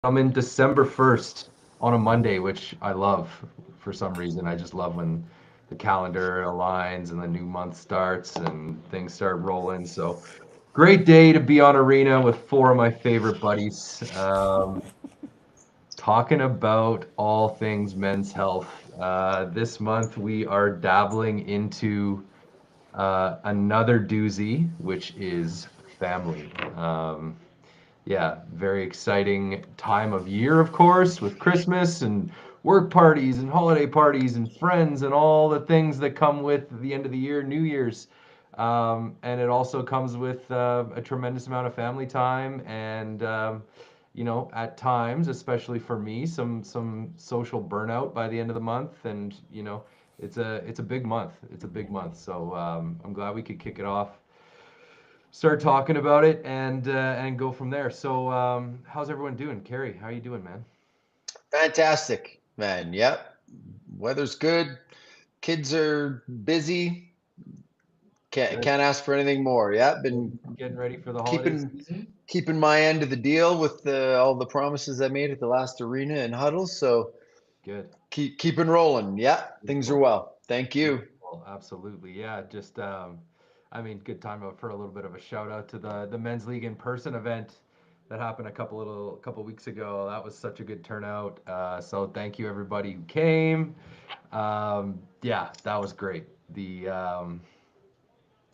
I'm in December 1st on a Monday, which I love for some reason. I just love when the calendar aligns and the new month starts and things start rolling. So great day to be on Arena with four of my favorite buddies, talking about all things men's health. This month we are dabbling into another doozy, which is family. Yeah, very exciting time of year, of course, with Christmas and work parties and holiday parties and friends and all the things that come with the end of the year, New Year's. And it also comes with a tremendous amount of family time and, at times, especially for me, some social burnout by the end of the month. And, it's a big month. It's a big month. So I'm glad we could kick it off, start talking about it, and go from there. So, how's everyone doing? Carrie, how you doing, man? Fantastic, man. Yep. Weather's good. Kids are busy. Can't Good. can't ask for anything more. Yeah, been Getting ready for the holiday keeping season. keeping my end of the deal with all the promises I made at the last arena and huddles. So Good. keeping rolling. Yeah, things are Beautiful. well. Thank you. Beautiful. Absolutely. Yeah. Just, I mean, good time for a little bit of a shout out to the men's league in person event that happened a couple weeks ago. That was such a good turnout. So thank you everybody who came. Yeah, that was great.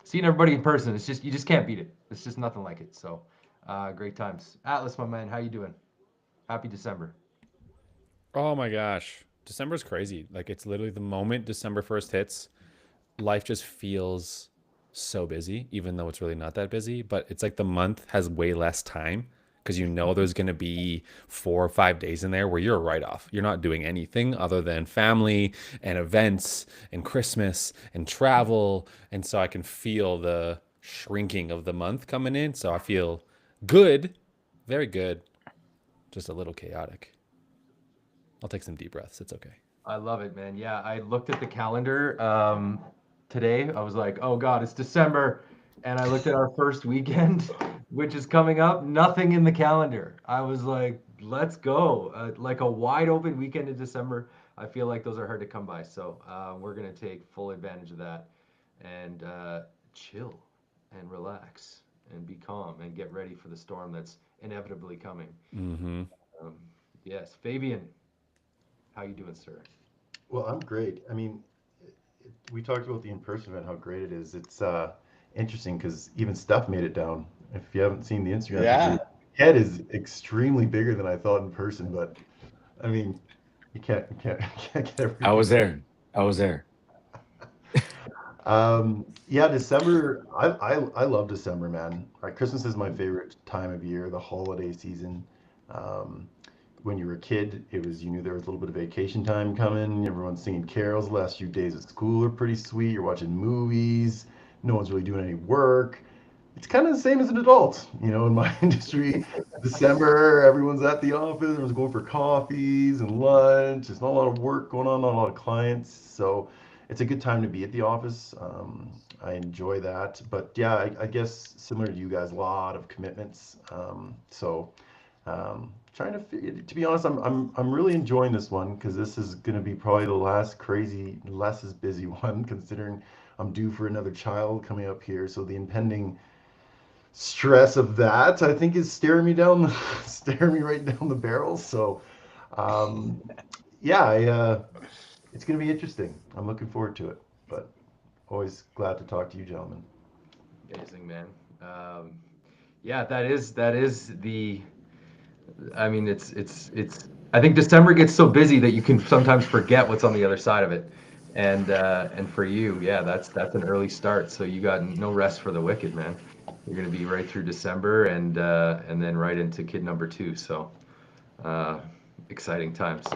Seeing everybody in person, it's just you just can't beat it. It's just nothing like it. So, great times. Atlas, my man, how you doing? Happy December. Oh my gosh. December's crazy. Like it's literally the moment December 1st hits, life just feels so busy, even though it's really not that busy. But it's like the month has way less time because you know there's going to be 4 or 5 days in there where you're a write off. You're not doing anything other than family and events and Christmas and travel. And so I can feel the shrinking of the month coming in. So I feel good, very good, just a little chaotic. I'll take some deep breaths. It's okay. I love it, man. Yeah, I looked at the calendar today. I was like, oh God, it's December. And I looked at our first weekend, which is coming up. Nothing in the calendar. I was like, let's go. Like a wide open weekend in December. I feel like those are hard to come by. So we're going to take full advantage of that and chill and relax and be calm and get ready for the storm that's inevitably coming. Mm-hmm. Um, yes, Fabian, how you doing, sir? Well, I'm great. I mean, we talked about the in-person event, how great it is. It's interesting because even Steph made it down. If you haven't seen the Instagram picture, Yeah. his head is extremely bigger than I thought in person. But I mean, you can't get I everything was done. there. I was there. Yeah, December. I love December, man. Christmas is my favorite time of year, the holiday season. Um, when you were a kid, it was you knew there was a little bit of vacation time coming. Everyone's singing carols. The last few days of school are pretty sweet. You're watching movies. No one's really doing any work. It's kind of the same as an adult, in my industry. December, everyone's at the office. Everyone's going for coffees and lunch. There's not a lot of work going on, not a lot of clients. So it's a good time to be at the office. I enjoy that. But yeah, I guess similar to you guys, a lot of commitments. Trying to be honest, I'm really enjoying this one because this is going to be probably the last crazy, less as busy one, considering I'm due for another child coming up here. So the impending stress of that, I think, is staring me down, staring me right down the barrel. So, um, yeah, it's going to be interesting. I'm looking forward to it, but always glad to talk to you, gentlemen. Amazing, man. Um, yeah, that is the. I mean, it's. I think December gets so busy that you can sometimes forget what's on the other side of it, and for you, yeah, that's an early start. So you got no rest for the wicked, man. You're gonna be right through December and then right into kid number two. So uh, exciting times.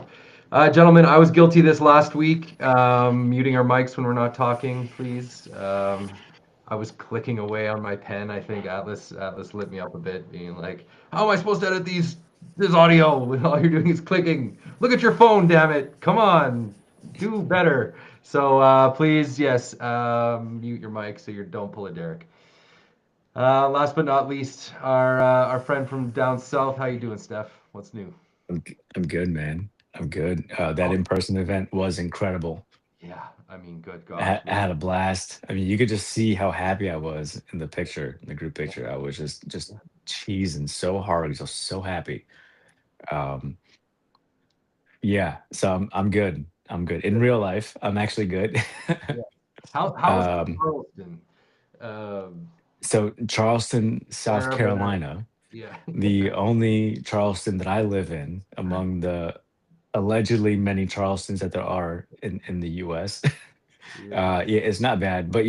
Gentlemen, I was guilty this last week. Muting our mics when we're not talking, please. I was clicking away on my pen. I think Atlas lit me up a bit, being like, "How am I supposed to edit this audio when all you're doing is clicking? Look at your phone, damn it! Come on, do better." So please, yes, mute your mic so you don't pull a Derek. Last but not least, our friend from down south. How you doing, Steph? What's new? I'm good, man. I'm good. That Oh, in-person event was incredible. yeah. I mean, good gosh. I had a blast. I mean, you could just see how happy I was in the picture, in the group picture. I was just cheesing so hard, just so happy. Um, yeah, so I'm good. I'm good. In real life, I'm actually good. Yeah. How's um, Charleston? Um, so Charleston, South wherever that. Carolina, Yeah. the only Charleston that I live in among the allegedly many Charlestons that there are in the US. Yeah. Yeah, it's not bad, but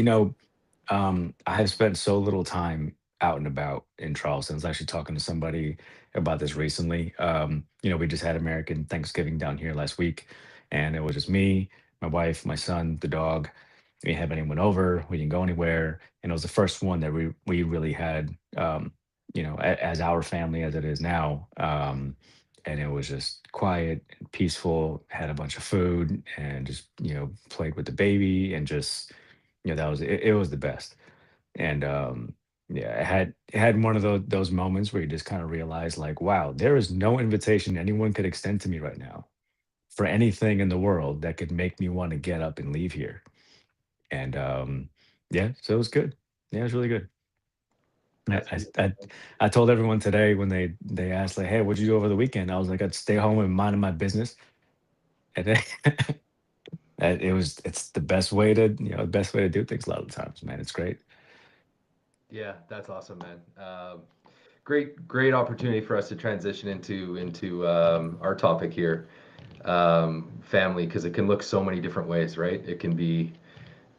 I have spent so little time out and about in Charleston. I was actually talking to somebody about this recently. We just had American Thanksgiving down here last week, and it was just me, my wife, my son, the dog. We didn't have anyone over. We didn't go anywhere, and it was the first one that we really had, as our family as it is now. And it was just quiet and peaceful. Had a bunch of food and just played with the baby and just that was it. It was the best. And yeah, it had one of those moments where you just kind of realize like, wow, there is no invitation anyone could extend to me right now for anything in the world that could make me want to get up and leave here. And yeah, so it was good. Yeah, it was really good. I, That's I, beautiful. I I told everyone today when they asked like, hey, what'd you do over the weekend? I was like, I'd stay home and mind my business. And then it's the best way to do things a lot of the times, man. It's great. Yeah, that's awesome, man. Great opportunity for us to transition into our topic here, family, because it can look so many different ways, right? It can be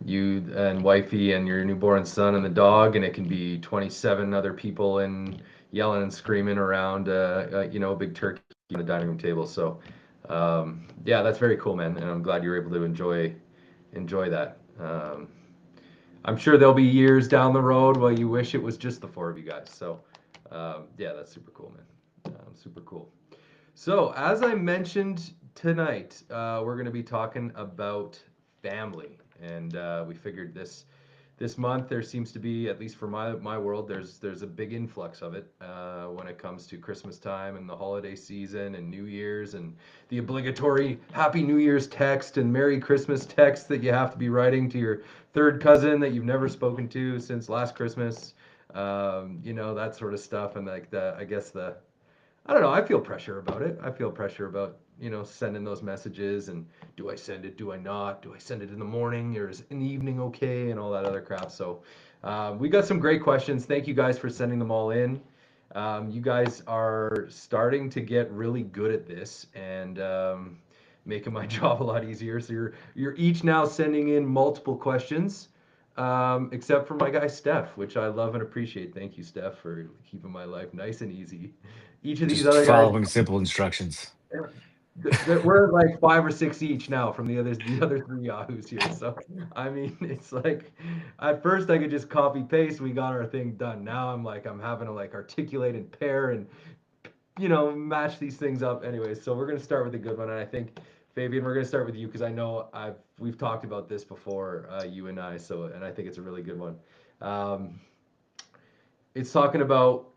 you and wifey and your newborn son and the dog, and it can be 27 other people and yelling and screaming around, a big turkey on the dining room table. So, yeah, that's very cool, man, and I'm glad you were able to enjoy that. I'm sure there'll be years down the road where you wish it was just the four of you guys. So, yeah, that's super cool, man. Super cool. So, as I mentioned tonight, we're going to be talking about family, and we figured this month there seems to be, at least for my world, there's a big influx of it when it comes to Christmas time and the holiday season and New Year's and the obligatory Happy New Year's text and Merry Christmas text that you have to be writing to your third cousin that you've never spoken to since last Christmas. That sort of stuff, and like I guess I don't know. I feel pressure about it. I feel pressure about, sending those messages and do I send it? Do I not? Do I send it in the morning or is in the evening okay? And all that other crap. So we got some great questions. Thank you guys for sending them all in. You guys are starting to get really good at this and making my job a lot easier. So you're each now sending in multiple questions, except for my guy Steph, which I love and appreciate. Thank you, Steph, for keeping my life nice and easy. Each of these Just other guys, following simple instructions. we're like 5 or 6 each now from the other three Yahoos here. So I mean, it's like at first I could just copy paste. We got our thing done. Now I'm having to like articulate and pair and match these things up. Anyways, so we're gonna start with a good one, and I think Fabian, we're gonna start with you because I know we've talked about this before, you and I. So and I think it's a really good one. Um, it's talking about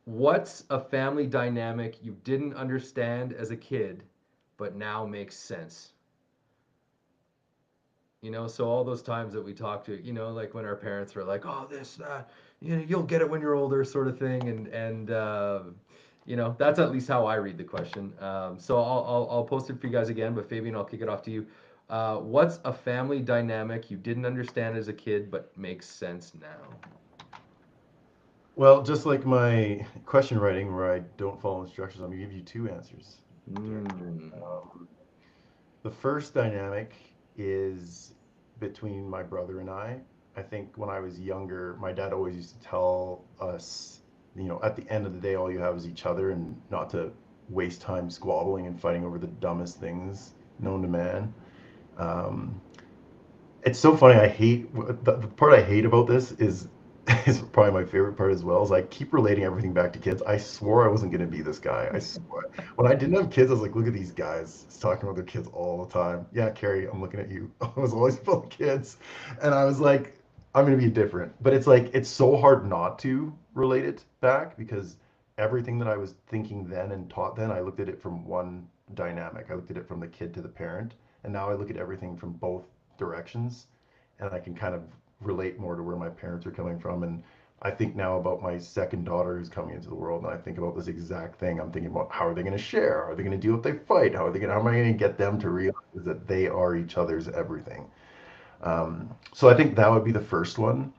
what's a family dynamic you didn't understand as a kid, but now makes sense? So all those times that we talked to, like when our parents were like, "Oh, this, that, you'll get it when you're older," sort of thing, and that's at least how I read the question. So I'll post it for you guys again, but Fabian, I'll kick it off to you. What's a family dynamic you didn't understand as a kid, but makes sense now? Well, just like my question writing, where I don't follow instructions, I'm gonna give you two answers, Derek. Mm, Um, the first dynamic is between my brother and I. I think when I was younger, my dad always used to tell us, at the end of the day, all you have is each other, and not to waste time squabbling and fighting over the dumbest things known to man. Um, it's so funny. The part I hate about this is is probably my favorite part as well. Is I keep relating everything back to kids. I swore I wasn't going to be this guy. I swore. When I didn't have kids, I was like, look at these guys talking about their kids all the time. Yeah, Carrie, I'm looking at you. I was always full of kids, and I was like, I'm gonna be different. But it's like it's so hard not to relate it back because everything that I was thinking then and taught then, I looked at it from one dynamic. I looked at it from the kid to the parent, and now I look at everything from both directions, and I can kind of relate more to where my parents are coming from. And I think now about my second daughter who's coming into the world, and I think about this exact thing. I'm thinking about how are they going to share? How are they going to deal if they fight? How am I going to get them to realize that they are each other's everything? So I think that would be the first one.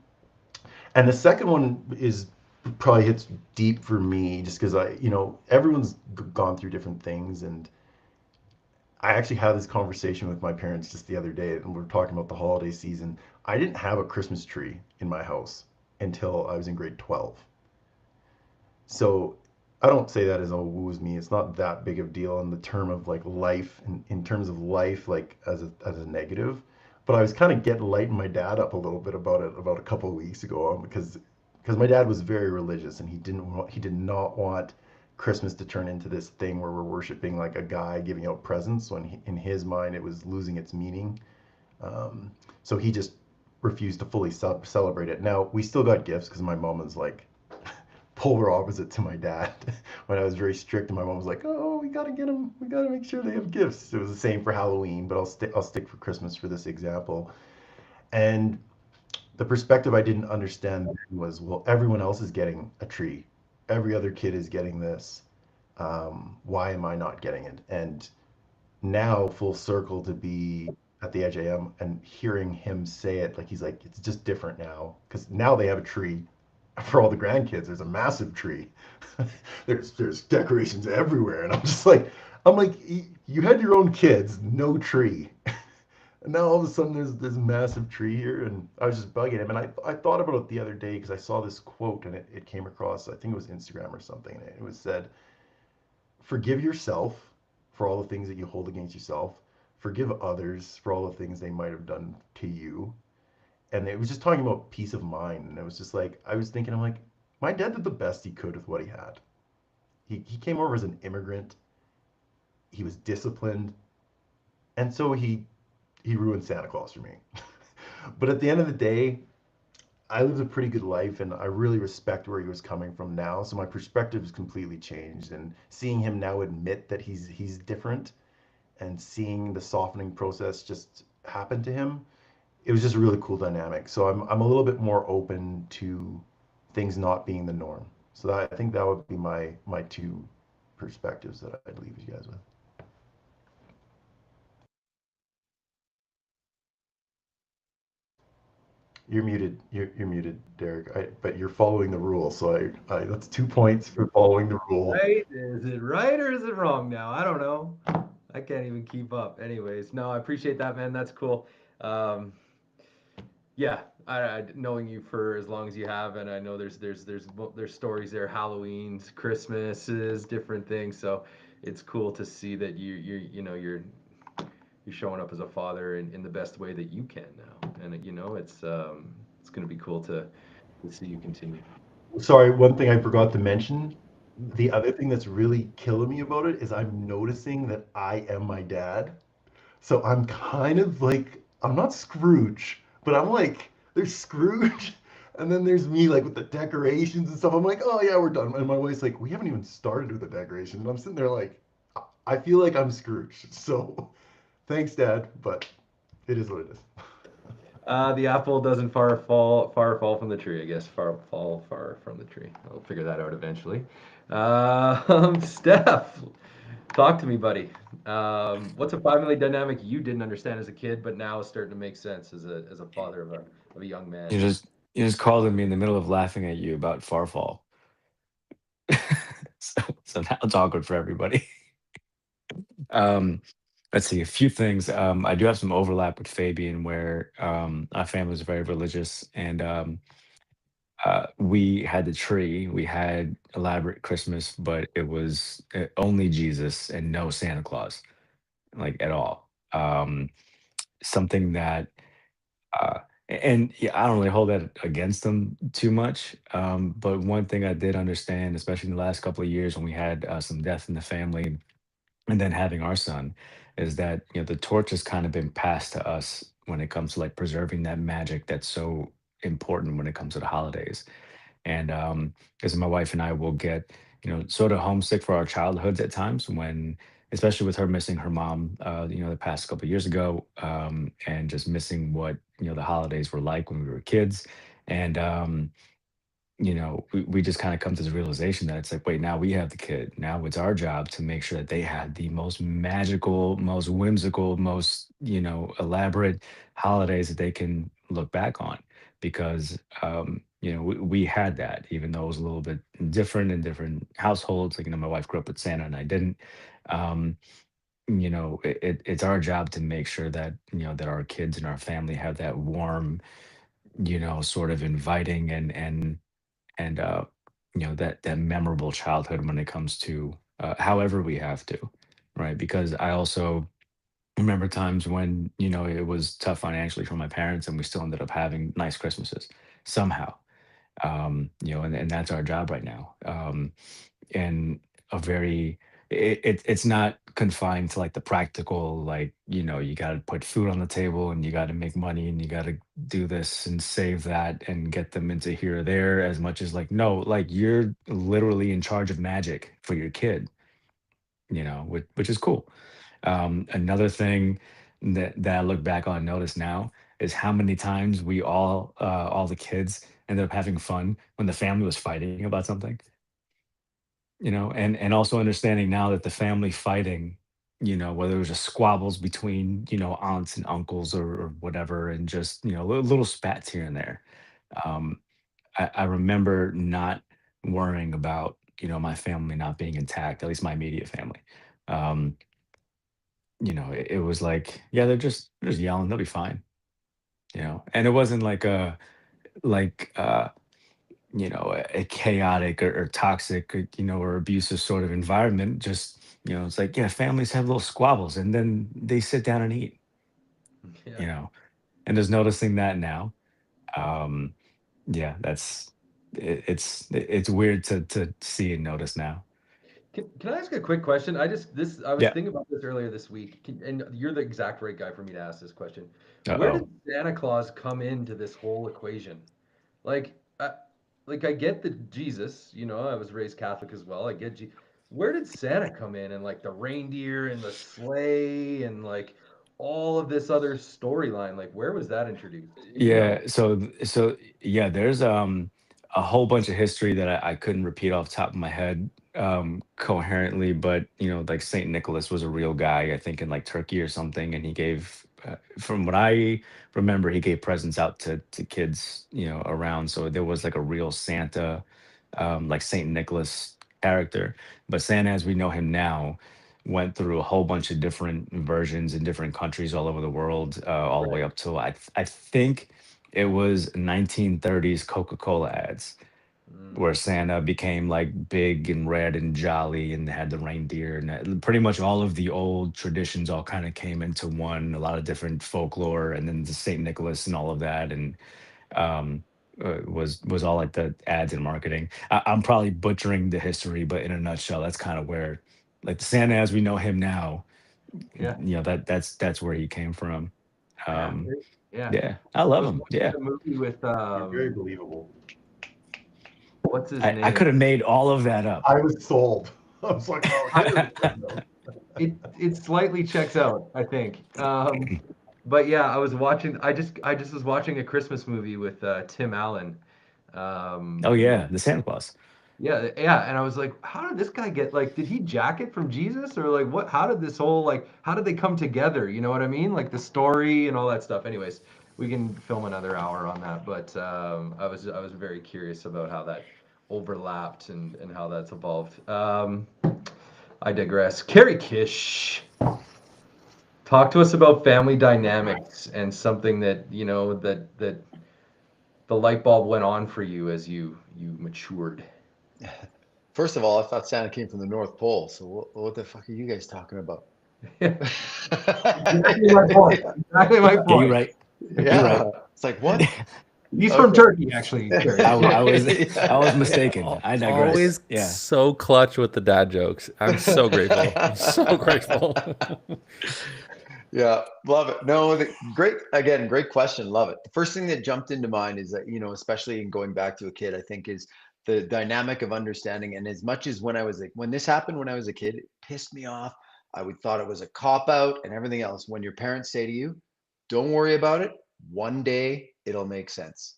And the second one is probably hits deep for me just because everyone's gone through different things. And I actually had this conversation with my parents just the other day, and we are talking about the holiday season. I didn't have a Christmas tree in my house until I was in grade 12. So I don't say that as oh woos me. It's not that big of a deal in the term of like life, in terms of life, like as a negative. But I was kind of getting lighting my dad up a little bit about it about a couple of weeks ago because my dad was very religious and he did not want Christmas to turn into this thing where we're worshiping like a guy giving out presents when in his mind it was losing its meaning. So he just refused to fully celebrate it. Now we still got gifts because my mom was like polar opposite to my dad. When I was very strict and my mom was like, "Oh, we gotta get them. We gotta make sure they have gifts." It was the same for Halloween, but I'll stick for Christmas for this example. And the perspective I didn't understand was, well, everyone else is getting a tree. Every other kid is getting this. Why am I not getting it? And now full circle to be at the edge I am and hearing him say it, like he's like, it's just different now because now they have a tree for all the grandkids. There's a massive tree. there's decorations everywhere, and I'm like, you had your own kids, no tree, and now all of a sudden there's this massive tree here, and I was just bugging him, and I thought about it the other day because I saw this quote and it came across, I think it was Instagram or something, and it was said, forgive yourself for all the things that you hold against yourself, forgive others for all the things they might have done to you. And it was just talking about peace of mind. And it was just like, I was thinking, I'm like, my dad did the best he could with what he had. He came over as an immigrant. He was disciplined. And so he ruined Santa Claus for me. But at the end of the day, I lived a pretty good life and I really respect where he was coming from now. So my perspective has completely changed. And seeing him now admit that he's different and seeing the softening process just happen to him, it was just a really cool dynamic. So I'm a little bit more open to things not being the norm. So I think that would be my two perspectives that I'd leave you guys with. You're muted. You're muted, Derek. But you're following the rule. So that's 2 points for following the rule. Right? Is it right or is it wrong now? I don't know. I can't even keep up. Anyways, no, I appreciate that, man. That's cool. Yeah, knowing you for as long as you have, and I know there's stories there, Halloween's, Christmases, different things. So it's cool to see that you're showing up as a father in the best way that you can now, and it's going to be cool to see you continue. Sorry, one thing I forgot to mention. The other thing that's really killing me about it is I'm noticing that I am my dad. So I'm kind of like, I'm not Scrooge, but I'm like, there's Scrooge, and then there's me like with the decorations and stuff. I'm like, oh yeah, we're done. And my wife's like, we haven't even started with the decorations. And I'm sitting there like, I feel like I'm Scrooge. So thanks, Dad, but it is what it is. The apple doesn't far fall from the tree, I guess. Far from the tree. I'll figure that out eventually. Steph, talk to me, buddy. What's a family dynamic you didn't understand as a kid, but now is starting to make sense as a father of a young man? You just called me in the middle of laughing at you about Farfall. So now it's awkward for everybody. Um, let's see, a few things. I do have some overlap with Fabian where our family is very religious and we had the tree, we had elaborate Christmas, but it was only Jesus and no Santa Claus, like at all. Something that and yeah, I don't really hold that against them too much. But one thing I did understand, especially in the last couple of years when we had some death in the family, and then having our son, is that the torch has kind of been passed to us when it comes to like preserving that magic that's so important when it comes to the holidays. And because my wife and I will get, sort of homesick for our childhoods at times when, especially with her missing her mom, the past couple of years ago, and just missing what, the holidays were like when we were kids. And we just kind of come to the realization that it's like, wait, now we have the kid. Now it's our job to make sure that they had the most magical, most whimsical, most, elaborate holidays that they can look back on. Because, we had that, even though it was a little bit different in different households. Like, my wife grew up with Santa and I didn't. Um, it's our job to make sure that, that our kids and our family have that warm, sort of inviting and that memorable childhood when it comes to however we have to, right? Because I also remember times when it was tough financially for my parents and we still ended up having nice Christmases somehow. And that's our job right now. And a very it's not confined to like the practical, like, you got to put food on the table and you got to make money and you got to do this and save that and get them into here or there, as much as like, no, like you're literally in charge of magic for your kid, which is cool. Another thing that I look back on and notice now is how many times we all the kids ended up having fun when the family was fighting about something, and also understanding now that the family fighting, whether it was just squabbles between, aunts and uncles or whatever, and just, little spats here and there. Um, I remember not worrying about, my family not being intact, at least my immediate family. Um, it was like, yeah, they're just yelling, they'll be fine, and it wasn't like like a chaotic or toxic or, or abusive sort of environment. Just, it's like, yeah, families have little squabbles and then they sit down and eat, Yeah. you know, and just noticing that now. Um, yeah, it's weird to see and notice now. Can I ask a quick question? I was Yeah. thinking about this earlier this week, and you're the exact right guy for me to ask this question. Where did Uh-oh. Santa Claus come into this whole equation? Like, I get the Jesus, I was raised Catholic as well. I get where did Santa come in and like the reindeer and the sleigh and like all of this other storyline? Like, where was that introduced? Do you know? Yeah, so yeah, there's a whole bunch of history that I couldn't repeat off the top of my head coherently, but like Saint Nicholas was a real guy, I think in like Turkey or something, and he gave, from what I remember, he gave presents out to kids, around. So there was like a real Santa, like Saint Nicholas character. But Santa, as we know him now, went through a whole bunch of different versions in different countries all over the world, all the way Right. up to I think it was 1930s Coca-Cola ads Mm, where Santa became like big and red and jolly and had the reindeer and pretty much all of the old traditions all kind of came into one, a lot of different folklore, and then the Saint Nicholas and all of that, and um, was all like the ads and marketing. I'm probably butchering the history, but in a nutshell, that's kind of where, like the Santa as we know him now, yeah. that's where he came from. Yeah. Um, Yeah. yeah, I I love was him. watching Yeah, the movie with You're very believable. what's his I name? could have made all of that up. I was sold. I was like, oh, 100% no. It slightly checks out, I think. But yeah, I just was watching a Christmas movie with Tim Allen. Oh You know, yeah, the Santa Claus. yeah, and I was like, how did this guy get like? Did he jack it from Jesus or like what? How did this whole like? How did they come together? You know what I mean? Like the story and all that stuff. Anyways, we can film another hour on that. But I was very curious about how that overlapped and how that's evolved. I digress. Carrie Kish. Talk to us about family dynamics and something that, that the light bulb went on for you as you matured. First of all, I thought Santa came from the North Pole. So what the fuck are you guys talking about? Exactly my point. Exactly my Yeah, you're point. right. Yeah, right. it's like what? He's from Okay. Turkey, actually. Carrie. I was Yeah. I was mistaken. I digress. Always Yeah. so clutch with the dad jokes. I'm so grateful. I'm so grateful. Yeah, love it. No, great, again, great question. Love it. The first thing that jumped into mind is that, especially in going back to a kid, I think is the dynamic of understanding. And as much as when this happened when I was a kid, it pissed me off. I would thought it was a cop out and everything else. When your parents say to you, don't worry about it, one day it'll make sense.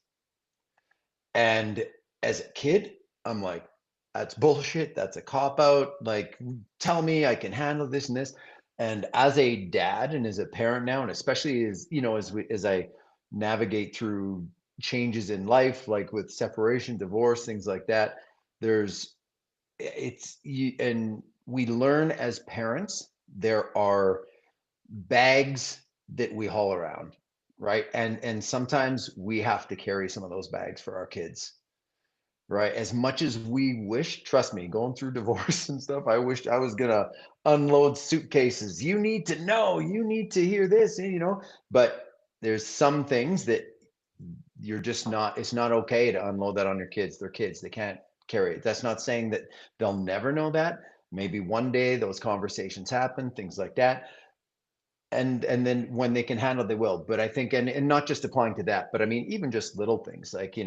And as a kid, I'm like, that's bullshit. That's a cop out. Like, tell me I can handle this and this. And as a dad and as a parent now, and especially as I navigate through changes in life, like with separation, divorce, things like that, there's and we learn as parents, there are bags that we haul around, right? And sometimes we have to carry some of those bags for our kids, right? As much as we wish, trust me, going through divorce and stuff, I wished I was gonna unload suitcases. You need to know, you need to hear this, but there's some things that you're just not, it's not okay to unload that on your kids. They're kids, they can't carry it. That's not saying that they'll never know that. Maybe one day those conversations happen, things like that. And then when they can handle, they will. But I think, and not just applying to that, but I mean, even just little things like,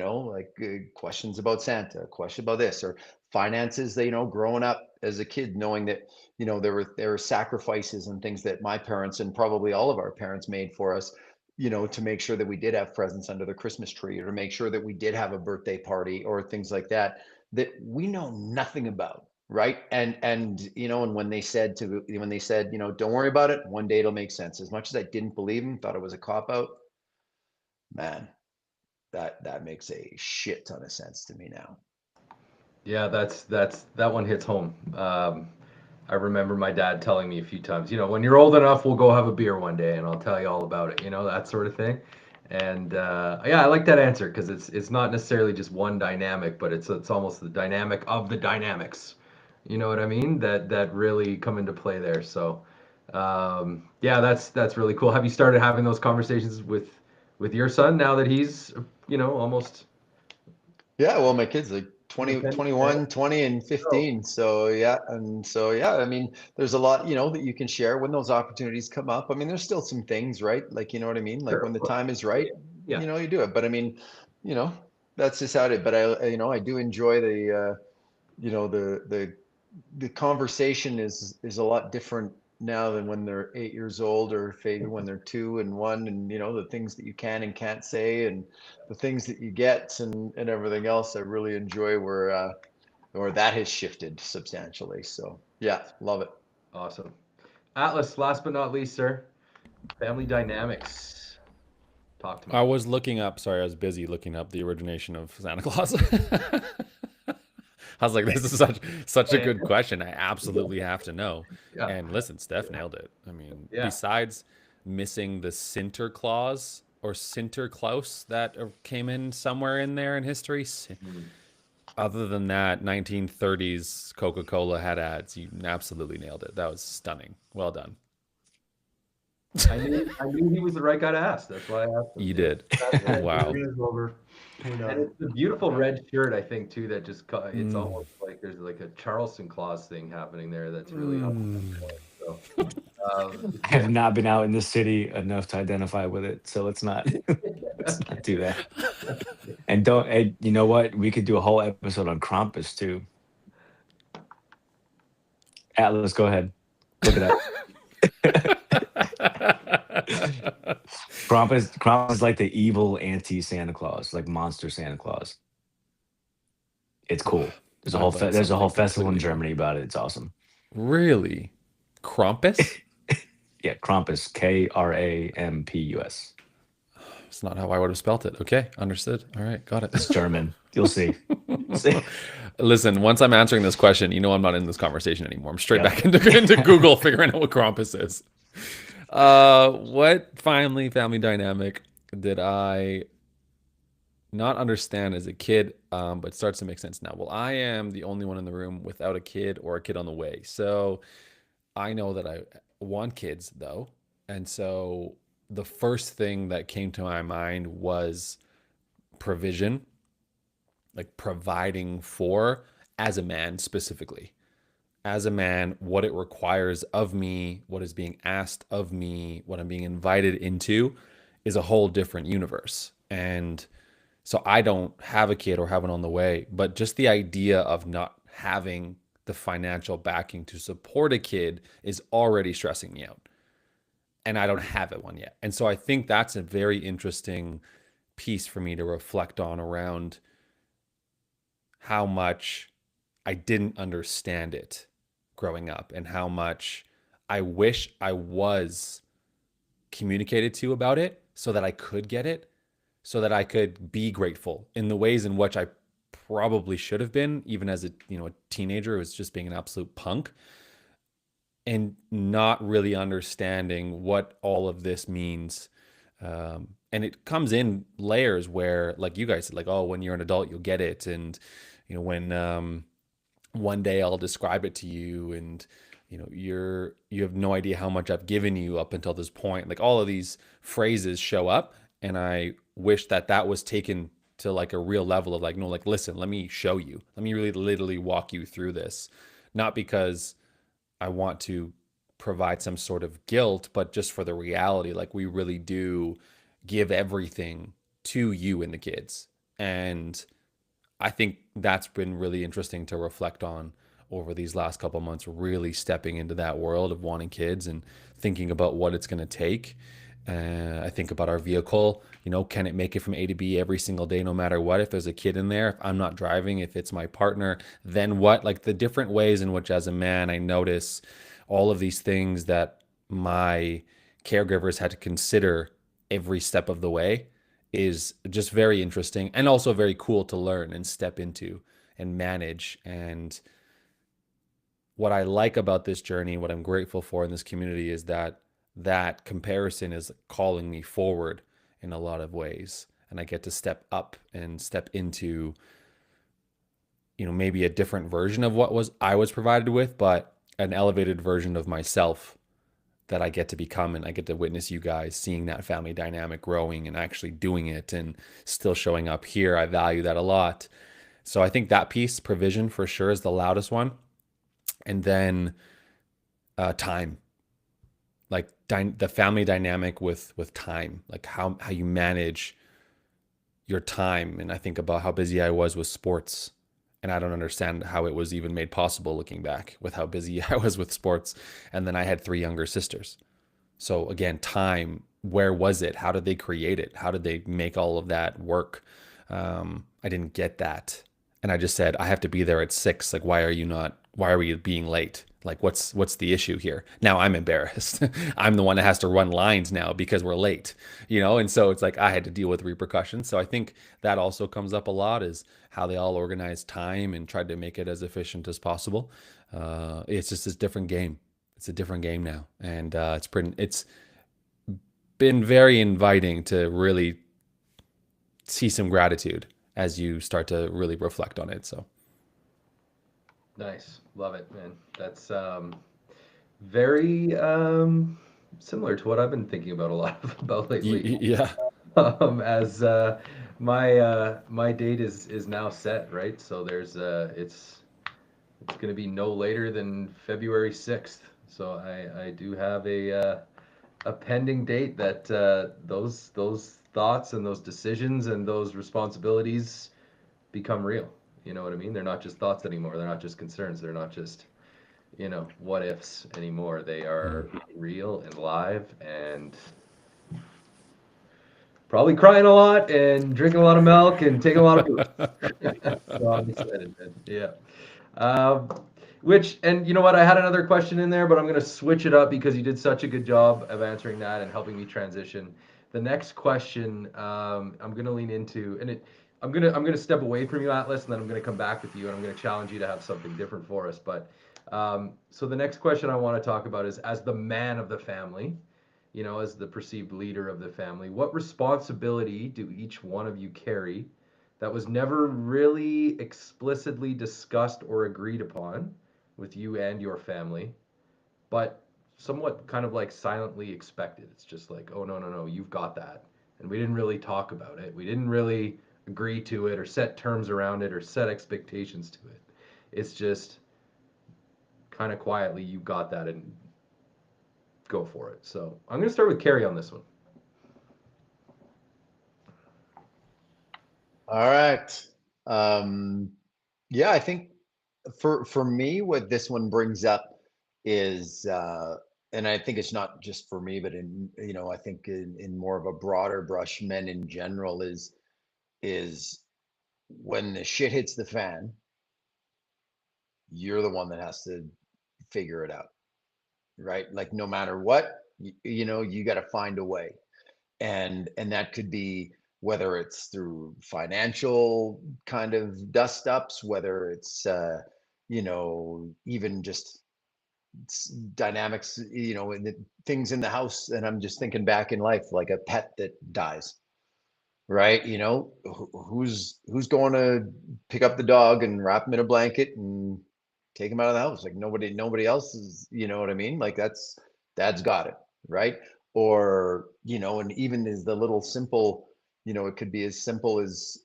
questions about Santa, a question about this, or finances, that, growing up as a kid, knowing that, there were sacrifices and things that my parents and probably all of our parents made for us, to make sure that we did have presents under the Christmas tree, or to make sure that we did have a birthday party or things like that, that we know nothing about. Right. And when they said, don't worry about it, one day it'll make sense. As much as I didn't believe him, thought it was a cop out, man, that makes a shit ton of sense to me now. Yeah, that one hits home. I remember my dad telling me a few times, when you're old enough, we'll go have a beer one day and I'll tell you all about it, that sort of thing. And yeah, I like that answer because it's not necessarily just one dynamic, but it's almost the dynamic of the dynamics. You know what I mean? That really come into play there. So yeah, that's really cool. Have you started having those conversations with your son now that he's almost Yeah, well, my kids like 20, independent? 21, 20, and Oh, 15. So yeah, and so yeah, I mean, there's a lot, that you can share when those opportunities come up. I mean, there's still some things, right? Like, you know what I mean? Like sure, when of the course. time is right, Yeah. you do it. But I mean, you know, that's just how it is. But I do enjoy the conversation is a lot different now than when they're 8 years old, or maybe when they're 2 and 1, and the things that you can and can't say, and the things that you get, and everything else. I really enjoy where that has shifted substantially. So yeah, love it. Awesome. Atlas, last but not least, sir, family dynamics. Talk to I me. was looking up, sorry, I was busy looking up the origination of Santa Claus. I was like, this is such a good question. I absolutely have to know. Yeah. And listen, Steph nailed it. I mean, Yeah. besides missing the Sinterklaas or Sinterklaus that came in somewhere in there in history, Mm. other than that, 1930s Coca-Cola had ads. You absolutely nailed it. That was stunning. Well done. I knew he was the right guy to ask. That's why I asked him. You did. Yeah. Wow. And it's the beautiful red shirt, I think, too, that just it's Mm. almost like there's like a Charleston Claus thing happening there that's really Mm. so I have not been out in the city enough to identify with it, so let's not do that. And don't. And you know what? We could do a whole episode on Krampus too. Atlas, go ahead. Look it up. Krampus is like the evil anti Santa Claus, like monster Santa Claus. It's cool. There's a I whole learned there's a whole something festival in completely new. Germany about it. It's awesome. Really? Krampus? Yeah, Krampus, Krampus. It's not how I would have spelt it. Okay, understood. All right, got It's it. German. You'll see. See? Listen, once I'm answering this question, I'm not in this conversation anymore. I'm straight Yeah. back into Google figuring out what Krampus is. What family dynamic did I not understand as a kid, but starts to make sense now? Well, I am the only one in the room without a kid or a kid on the way. So I know that I want kids though. And so the first thing that came to my mind was provision, like providing for as a man specifically. as a man, what it requires of me, what is being asked of me, what I'm being invited into is a whole different universe. And so I don't have a kid or have one on the way, but just the idea of not having the financial backing to support a kid is already stressing me out. And I don't have it one yet. And so I think that's a very interesting piece for me to reflect on around how much I didn't understand it growing up and how much I wish I was communicated to about it so that I could get it, so that I could be grateful in the ways in which I probably should have been, even as a a teenager who was just being an absolute punk and not really understanding what all of this means. And it comes in layers where, like you guys said, like, oh, when you're an adult, you'll get it. And, when one day I'll describe it to you and, you have no idea how much I've given you up until this point. Like all of these phrases show up. And I wish that that was taken to like a real level of like, no, like, listen, let me show you. Let me really literally walk you through this. Not because I want to provide some sort of guilt, but just for the reality, like we really do give everything to you and the kids. And I think that's been really interesting to reflect on over these last couple months, really stepping into that world of wanting kids and thinking about what it's going to take. I think about our vehicle, can it make it from A to B every single day, no matter what? If there's a kid in there, if I'm not driving, if it's my partner, then what? Like the different ways in which, as a man, I notice all of these things that my caregivers had to consider every step of the way is just very interesting and also very cool to learn and step into and manage. And what I like about this journey, what I'm grateful for in this community is that comparison is calling me forward in a lot of ways. And I get to step up and step into, maybe a different version of what I was provided with, but an elevated version of myself that I get to become. And I get to witness you guys seeing that family dynamic growing and actually doing it and still showing up here. I value that a lot. So I think that piece, provision for sure, is the loudest one. And then time, like the family dynamic with time, like how you manage your time. And I think about how busy I was with sports, and I don't understand how it was even made possible looking back with how busy I was with sports. And then I had 3 younger sisters. So again, time, where was it? How did they create it? How did they make all of that work? I didn't get that. And I just said, I have to be there at 6. Like, why are we being late? Like, what's the issue here? Now I'm embarrassed. I'm the one that has to run lines now because we're late, And so it's like I had to deal with repercussions. So I think that also comes up a lot, is how they all organize time and tried to make it as efficient as possible. It's just this different game. It's a different game now, and it's been very inviting to really see some gratitude as you start to really reflect on it. So Nice. Love it, man. That's very similar to what I've been thinking about a lot about lately. yeah, As my date is now set, right? So there's it's going to be no later than February 6th. So I do have a pending date that those thoughts and those decisions and those responsibilities become real. You know what I mean? They're not just thoughts anymore. They're not just concerns. They're not just, what ifs anymore. They are real and live, and probably crying a lot and drinking a lot of milk and taking a lot of food. So I'm excited, man. Yeah. And you know what? I had another question in there, but I'm going to switch it up because you did such a good job of answering that and helping me transition. The next question I'm going to lean into, and I'm gonna step away from you, Atlas, and then I'm gonna come back with you, and I'm gonna challenge you to have something different for us. But so the next question I want to talk about is, as the man of the family, as the perceived leader of the family, what responsibility do each one of you carry that was never really explicitly discussed or agreed upon with you and your family, but somewhat kind of like silently expected? It's just like, oh, no, you've got that. And we didn't really talk about it. We didn't really agree to it or set terms around it or set expectations to it. It's just kind of quietly you got that and go for it. So I'm going to start with Carrie on this one. All right. Yeah, I think for me, what this one brings up is, and I think it's not just for me, but I think in more of a broader brush, men in general is when the shit hits the fan, you're the one that has to figure it out, right? Like no matter what, you got to find a way. And that could be whether it's through financial kind of dust ups, whether it's even just dynamics, in the things in the house. And I'm just thinking back in life, like a pet that dies, right? Who's going to pick up the dog and wrap him in a blanket and take him out of the house? Like nobody else is, you know what I mean? Like dad's got it, right? Or and even as the little simple, it could be as simple as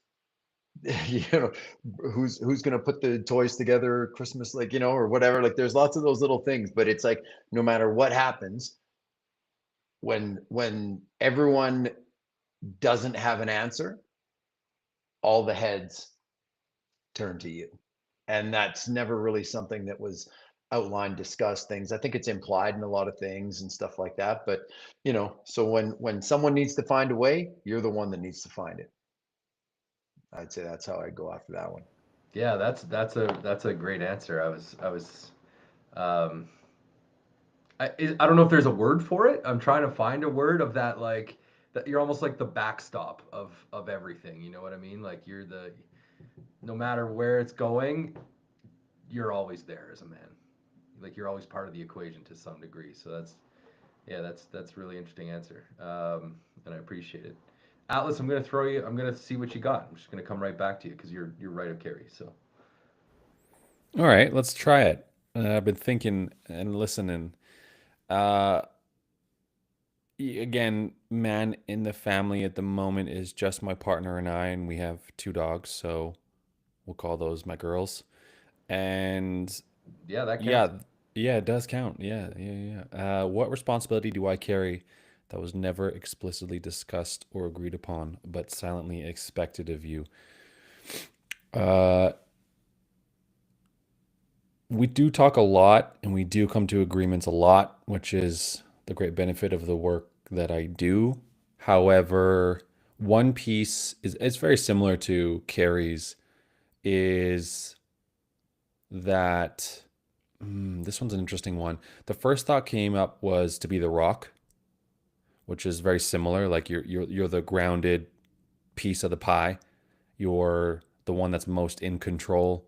who's going to put the toys together Christmas, like, or whatever. Like there's lots of those little things, but it's like no matter what happens, when everyone doesn't have an answer, all the heads turn to you. And that's never really something that was outlined, discussed, things. I think it's implied in a lot of things and stuff like that. But so when someone needs to find a way, you're the one that needs to find it. I'd say that's how I go after that one. Yeah, that's a great answer. I don't know if there's a word for it. I'm trying to find a word of that, like that you're almost like the backstop of everything. You know what I mean? Like no matter where it's going, you're always there as a man. Like you're always part of the equation to some degree. So that's really interesting answer. And I appreciate it. Atlas, I'm gonna throw you. I'm gonna see what you got. I'm just gonna come right back to you because you're right of Carrie. So All right, let's try it. I've been thinking and listening. Uh, Again, man in the family at the moment is just my partner and I, and we have 2 dogs, so we'll call those my girls. And yeah, that yeah, counts. yeah, it does count. Yeah, yeah, yeah. What responsibility do I carry that was never explicitly discussed or agreed upon, but silently expected of you? Uh, we do talk a lot and we do come to agreements a lot, which is the great benefit of the work that I do. However, one piece is it's very similar to Carrie's is that this one's an interesting one. The first thought came up was to be the rock, which is very similar. Like you're the grounded piece of the pie. You're the one that's most in control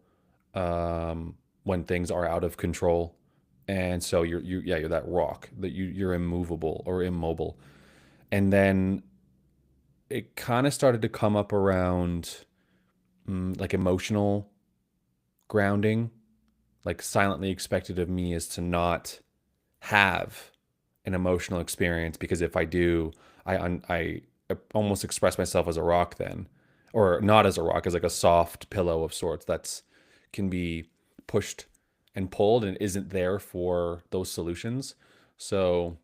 when things are out of control, and so you're that rock that you're immovable or immobile. And then it kind of started to come up around like emotional grounding, like silently expected of me is to not have an emotional experience because if I do, I almost express myself as a rock then, or not as a rock, as like a soft pillow of sorts that's can be pushed and pulled and isn't there for those solutions. So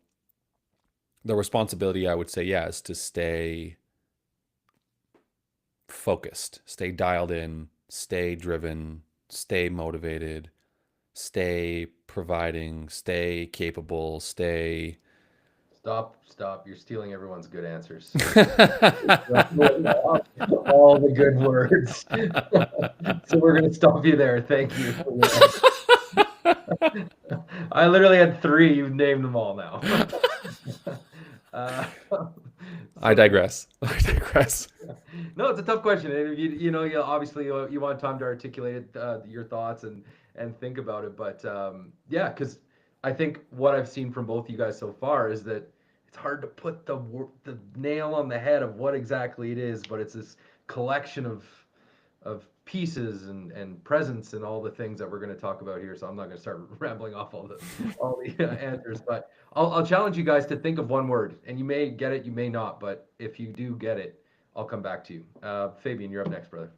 the responsibility I would say, yeah, is to stay focused, stay dialed in, stay driven, stay motivated, stay providing, stay capable, stay. Stop. You're stealing everyone's good answers. I All the good words. So we're going to stop you there. Thank you. I literally had 3. You've named them all now. digress. I digress. No, it's a tough question. And you obviously you want time to articulate it, your thoughts and think about it. But yeah, because I think what I've seen from both you guys so far is that it's hard to put the nail on the head of what exactly it is, but it's this collection of pieces and presence and all the things that we're going to talk about here. So I'm not going to start rambling off all the answers, but I'll challenge you guys to think of one word, and you may get it, you may not, but if you do get it, I'll come back to you. Fabian, you're up next, brother.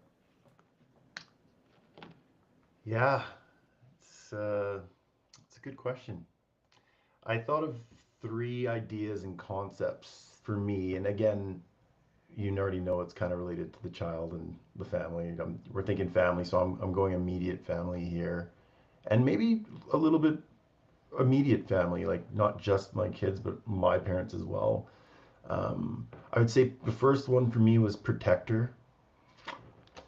Yeah, it's a good question. I thought of three ideas and concepts for me, and again, you already know it's kind of related to the child and the family. We're thinking family, so I'm going immediate family here, and maybe a little bit immediate family, like not just my kids, but my parents as well. I would say the first one for me was protector.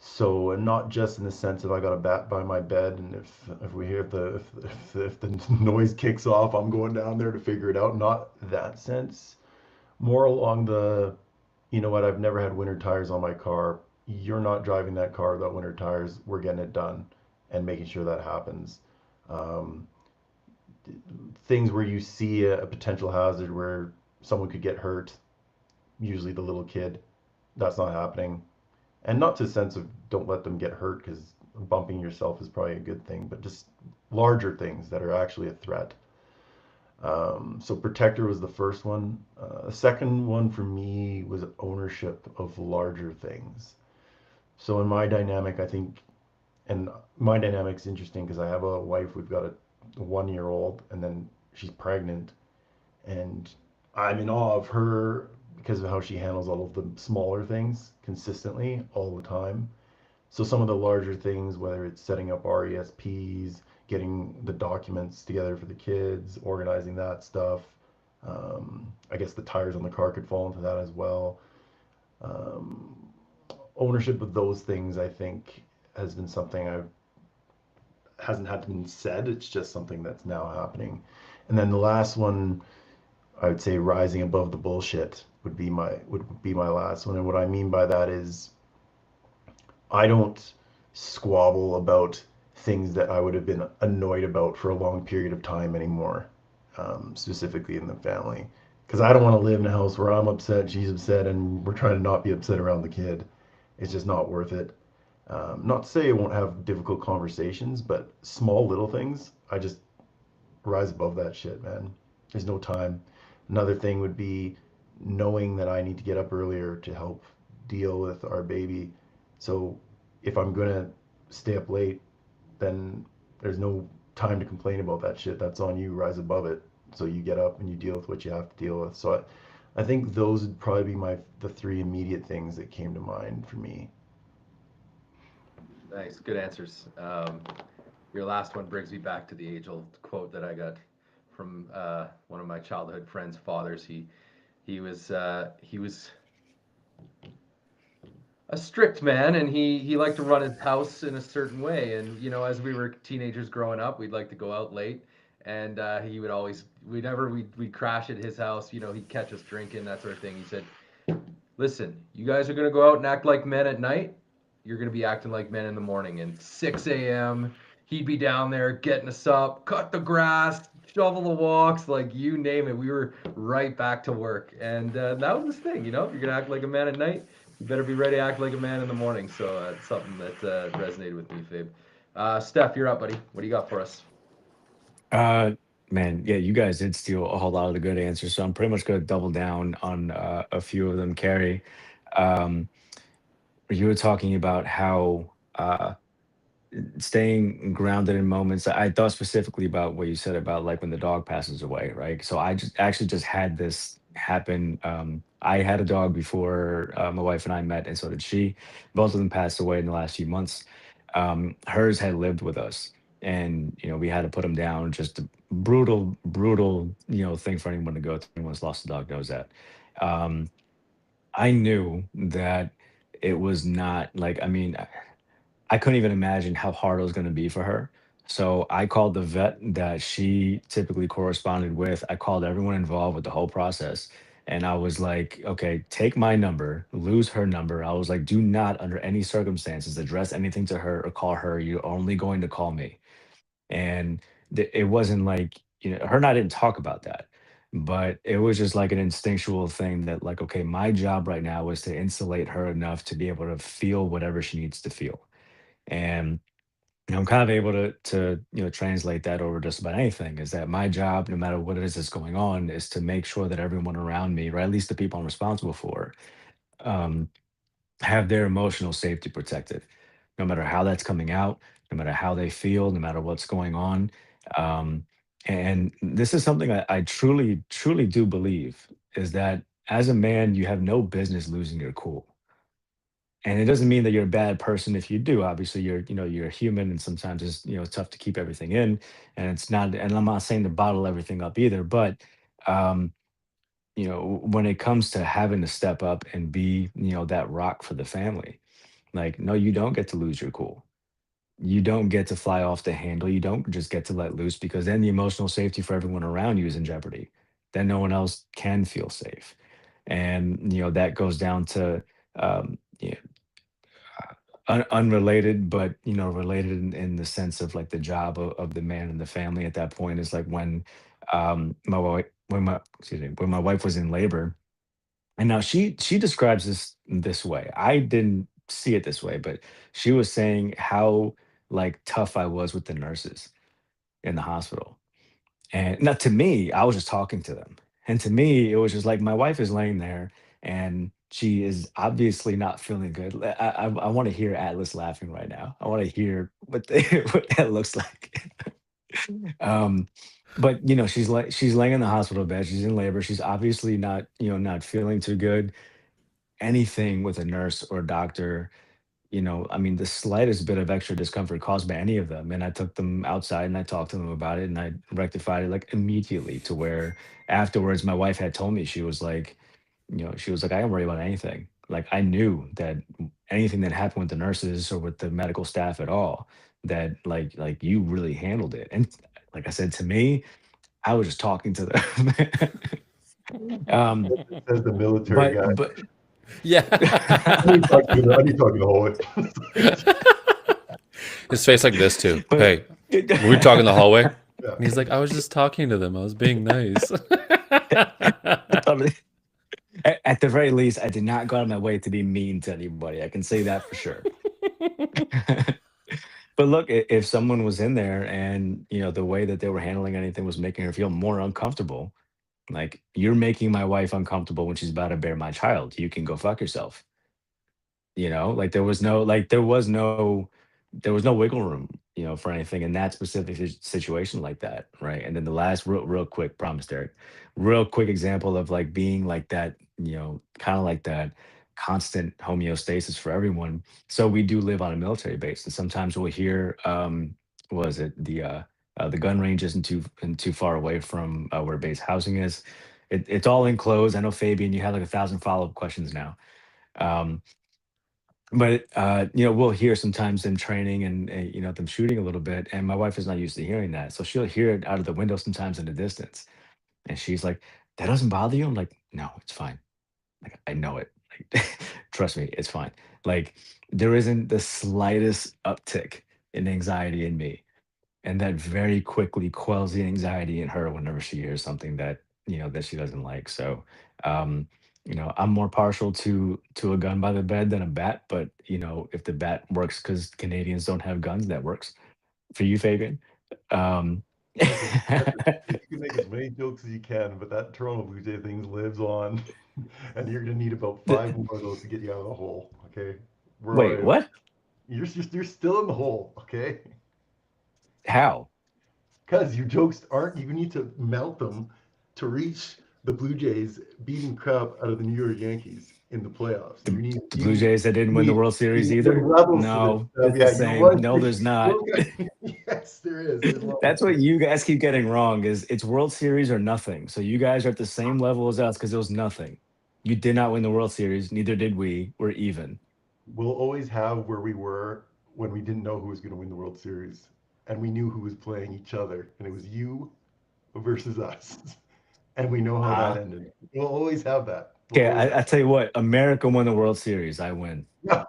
So, and not just in the sense of I got a bat by my bed, and if we hear if the noise kicks off, I'm going down there to figure it out. Not that sense. More along the, you know what, I've never had winter tires on my car. You're not driving that car without winter tires. We're getting it done, and making sure that happens. Um, Things where you see a potential hazard where someone could get hurt, usually the little kid. That's not happening. And not to the sense of don't let them get hurt, because bumping yourself is probably a good thing, but just larger things that are actually a threat. So protector was the first one. The second one for me was ownership of larger things. So in my dynamic, I think, and my dynamic's interesting because I have a wife. We've got a 1 year old, and then she's pregnant, and I'm in awe of her because of how she handles all of the smaller things consistently all the time. So some of the larger things, whether it's setting up RESPs, getting the documents together for the kids, organizing that stuff. I guess the tires on the car could fall into that as well. Um, Ownership of those things, I think, has been something I've hasn't had to been said. It's just something that's now happening. And then the last one, I would say, rising above the bullshit would be my last one. And what I mean by that is I don't squabble about things that I would have been annoyed about for a long period of time anymore, specifically in the family. Because I don't want to live in a house where I'm upset, she's upset, and we're trying to not be upset around the kid. It's just not worth it. Not to say I won't have difficult conversations, but small little things, I just rise above that shit, man. There's no time. Another thing would be knowing that I need to get up earlier to help deal with our baby. So if I'm gonna stay up late, then there's no time to complain about that shit. That's on you. Rise above it. So you get up and you deal with what you have to deal with. So I think those would probably be the three immediate things that came to mind for me. Nice, good answers. Your last one brings me back to the age-old quote that I got from one of my childhood friends' fathers. He was a strict man, and he liked to run his house in a certain way. And as we were teenagers growing up, we'd like to go out late, and he would always whenever we'd crash at his house. He'd catch us drinking, that sort of thing. He said, "Listen, you guys are gonna go out and act like men at night. You're gonna be acting like men in the morning." And 6 a.m. he'd be down there getting us up, cut the grass, shovel the walks, like you name it. We were right back to work, and that was his thing. If you're gonna act like a man at night, you better be ready to act like a man in the morning. So it's something that resonated with me, Fabe. Steph, you're up, buddy. What do you got for us? Uh, Man, yeah, you guys did steal a whole lot of the good answers, so I'm pretty much gonna double down on a few of them. Carrie, um, you were talking about how staying grounded in moments. I thought specifically about what you said about like when the dog passes away, right? So I just actually just had this happen. I had a dog before my wife and I met, and so did she. Both of them passed away in the last few months. Hers had lived with us, and we had to put him down. Just a brutal, brutal, thing for anyone to go through. Anyone's lost a dog knows that. Um, I knew that it was not like, I mean, I couldn't even imagine how hard it was going to be for her. So I called the vet that she typically corresponded with. I called everyone involved with the whole process. And I was like, okay, take my number, lose her number. I was like, do not, under any circumstances, address anything to her or call her. You're only going to call me. And it wasn't like, her and I didn't talk about that, but it was just like an instinctual thing that, like, okay, my job right now is to insulate her enough to be able to feel whatever she needs to feel. And I'm kind of able to translate that over just about anything. Is that my job, no matter what it is that's going on, is to make sure that everyone around me, or at least the people I'm responsible for, um, have their emotional safety protected, no matter how that's coming out, no matter how they feel, no matter what's going on. Um, And this is something I truly, truly do believe is that as a man, you have no business losing your cool. And it doesn't mean that you're a bad person if you do. Obviously, you're human, and sometimes it's tough to keep everything in, and it's not. And I'm not saying to bottle everything up either, but um, when it comes to having to step up and be, that rock for the family, like, no, you don't get to lose your cool. You don't get to fly off the handle. You don't just get to let loose because then the emotional safety for everyone around you is in jeopardy. Then no one else can feel safe. And, that goes down to, um, you unrelated, but related in the sense of like the job of the man in the family at that point is like when my wife when my excuse me when my wife was in labor, and now she describes this way. I didn't see it this way, but she was saying how like tough I was with the nurses in the hospital. And not to me, I was just talking to them. And to me, it was just like my wife is laying there and she is obviously not feeling good. I want to hear Atlas laughing right now. I want to hear what that looks like. um, but she's laying in the hospital bed. She's in labor. She's obviously not feeling too good. Anything with a nurse or doctor, I mean, the slightest bit of extra discomfort caused by any of them. And I took them outside and I talked to them about it and I rectified it like immediately to where afterwards my wife had told me, she was like, I don't worry about anything. Like I knew that anything that happened with the nurses or with the medical staff at all, that like you really handled it. And like I said, to me, I was just talking to them. um, Says the military but guy. but Yeah. I need to talk to the hallway. His face like this too. but Hey, were we talking in the hallway? Yeah. And he's like, I was just talking to them. I was being nice. I mean, at the very least, I did not go out of my way to be mean to anybody. I can say that for sure. But look, if someone was in there and the way that they were handling anything was making her feel more uncomfortable, like you're making my wife uncomfortable when she's about to bear my child. You can go fuck yourself. Like there was no wiggle room, for anything in that specific situation like that, right? And then the last real quick, promise, Derek, real quick example of like being like that, kind of like that constant homeostasis for everyone. So we do live on a military base, and sometimes we'll hear, was it the gun range isn't too far away from where base housing is. It's all enclosed. I know, Fabian, you have like 1,000 follow-up questions now. Um, but we'll hear sometimes them training and them shooting a little bit, and my wife is not used to hearing that, so she'll hear it out of the window sometimes in the distance, and she's like, "That doesn't bother you?" I'm like, "No, it's fine. Like I know it. Like, trust me, it's fine." Like there isn't the slightest uptick in anxiety in me, and that very quickly quells the anxiety in her whenever she hears something that she doesn't like. So I'm more partial to a gun by the bed than a bat, but if the bat works because Canadians don't have guns, that works for you, Fabian. um You can make as many jokes as you can, but that Toronto Blue Jay thing lives on, and you're gonna need about The- 5 more of those to get you out of the hole. Okay, we're wait, already. what? You're still in the hole. Okay, How? because your jokes aren't. You need to melt them to reach the Blue Jays beating crap out of the New York Yankees in the playoffs. the, You need. the You Blue need. Jays that didn't You win the need. World You Series need the either? rebels for this No, stuff. it's the Yeah, you're same. one. No, there's not. Yes, there is. There's one. That's what you guys keep getting wrong, is it's World Series or nothing. So you guys are at the same level as us because it was nothing. You did not win the World Series, neither did we. We're even. We'll always have where we were when we didn't know who was going to win the World Series, and we knew who was playing each other, and it was you versus us, and we know how that Huh? ended. We'll always have that. We'll Okay, always I tell you what, America won the World Series. I win. have.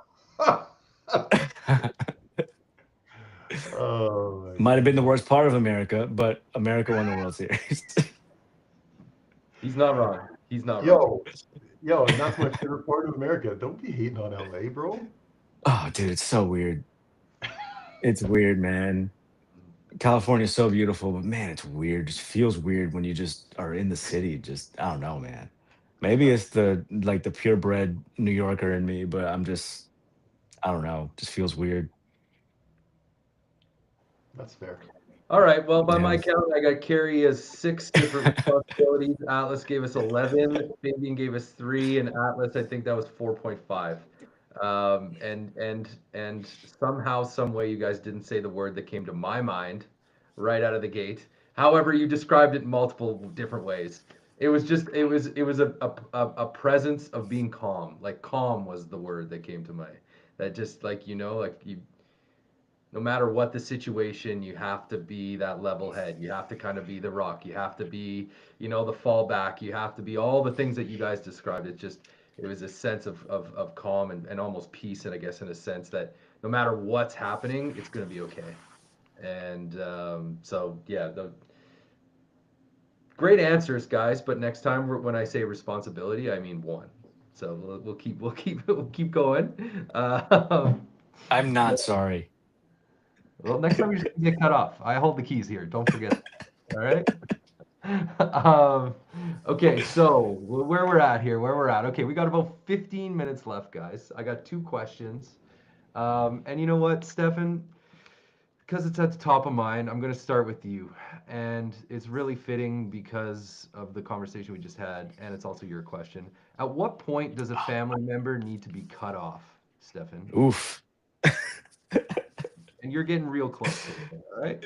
Oh my Might have been the God. worst part of America, but America won the World Series. He's not wrong. He's not wrong. Yo, and that's my favorite part of America. Don't be hating on LA, bro. Oh, dude, it's so weird. It's weird, man. California's so beautiful, but man, it's weird. Just feels weird when you just are in the city. Just I don't know, man. Maybe it's the purebred New Yorker in me, but I don't know. Just feels weird. That's fair. All right. Well, by my Yeah. count, I got Carrie as 6 different responsibilities. Atlas gave us 11. Fabian gave us 3, and Atlas, I think that was 4.5. And somehow, some way, you guys didn't say the word that came to my mind right out of the gate. However, you described it in multiple different ways. It was a presence of being calm. Like calm was the word that came to mind. That just like like you, no matter what the situation, you have to be that level head. You have to kind of be the rock. You have to be, the fallback. You have to be all the things that you guys described. It was a sense of calm and almost peace, and I guess in a sense that no matter what's happening, it's going to be okay. And so, yeah, the great answers, guys. But next time when I say responsibility, I mean one. So we'll keep going. I'm not sorry. Well, next time you're just gonna get cut off. I hold the keys here. Don't forget. All right. Okay, so where we're at here, where we're at. Okay, we got about 15 minutes left, guys. I got 2 questions. And you know what, Stefan? Because it's at the top of mind, I'm going to start with you. And it's really fitting because of the conversation we just had, and it's also your question. At what point does a family member need to be cut off, Stefan? Oof. And you're getting real close to it, all right?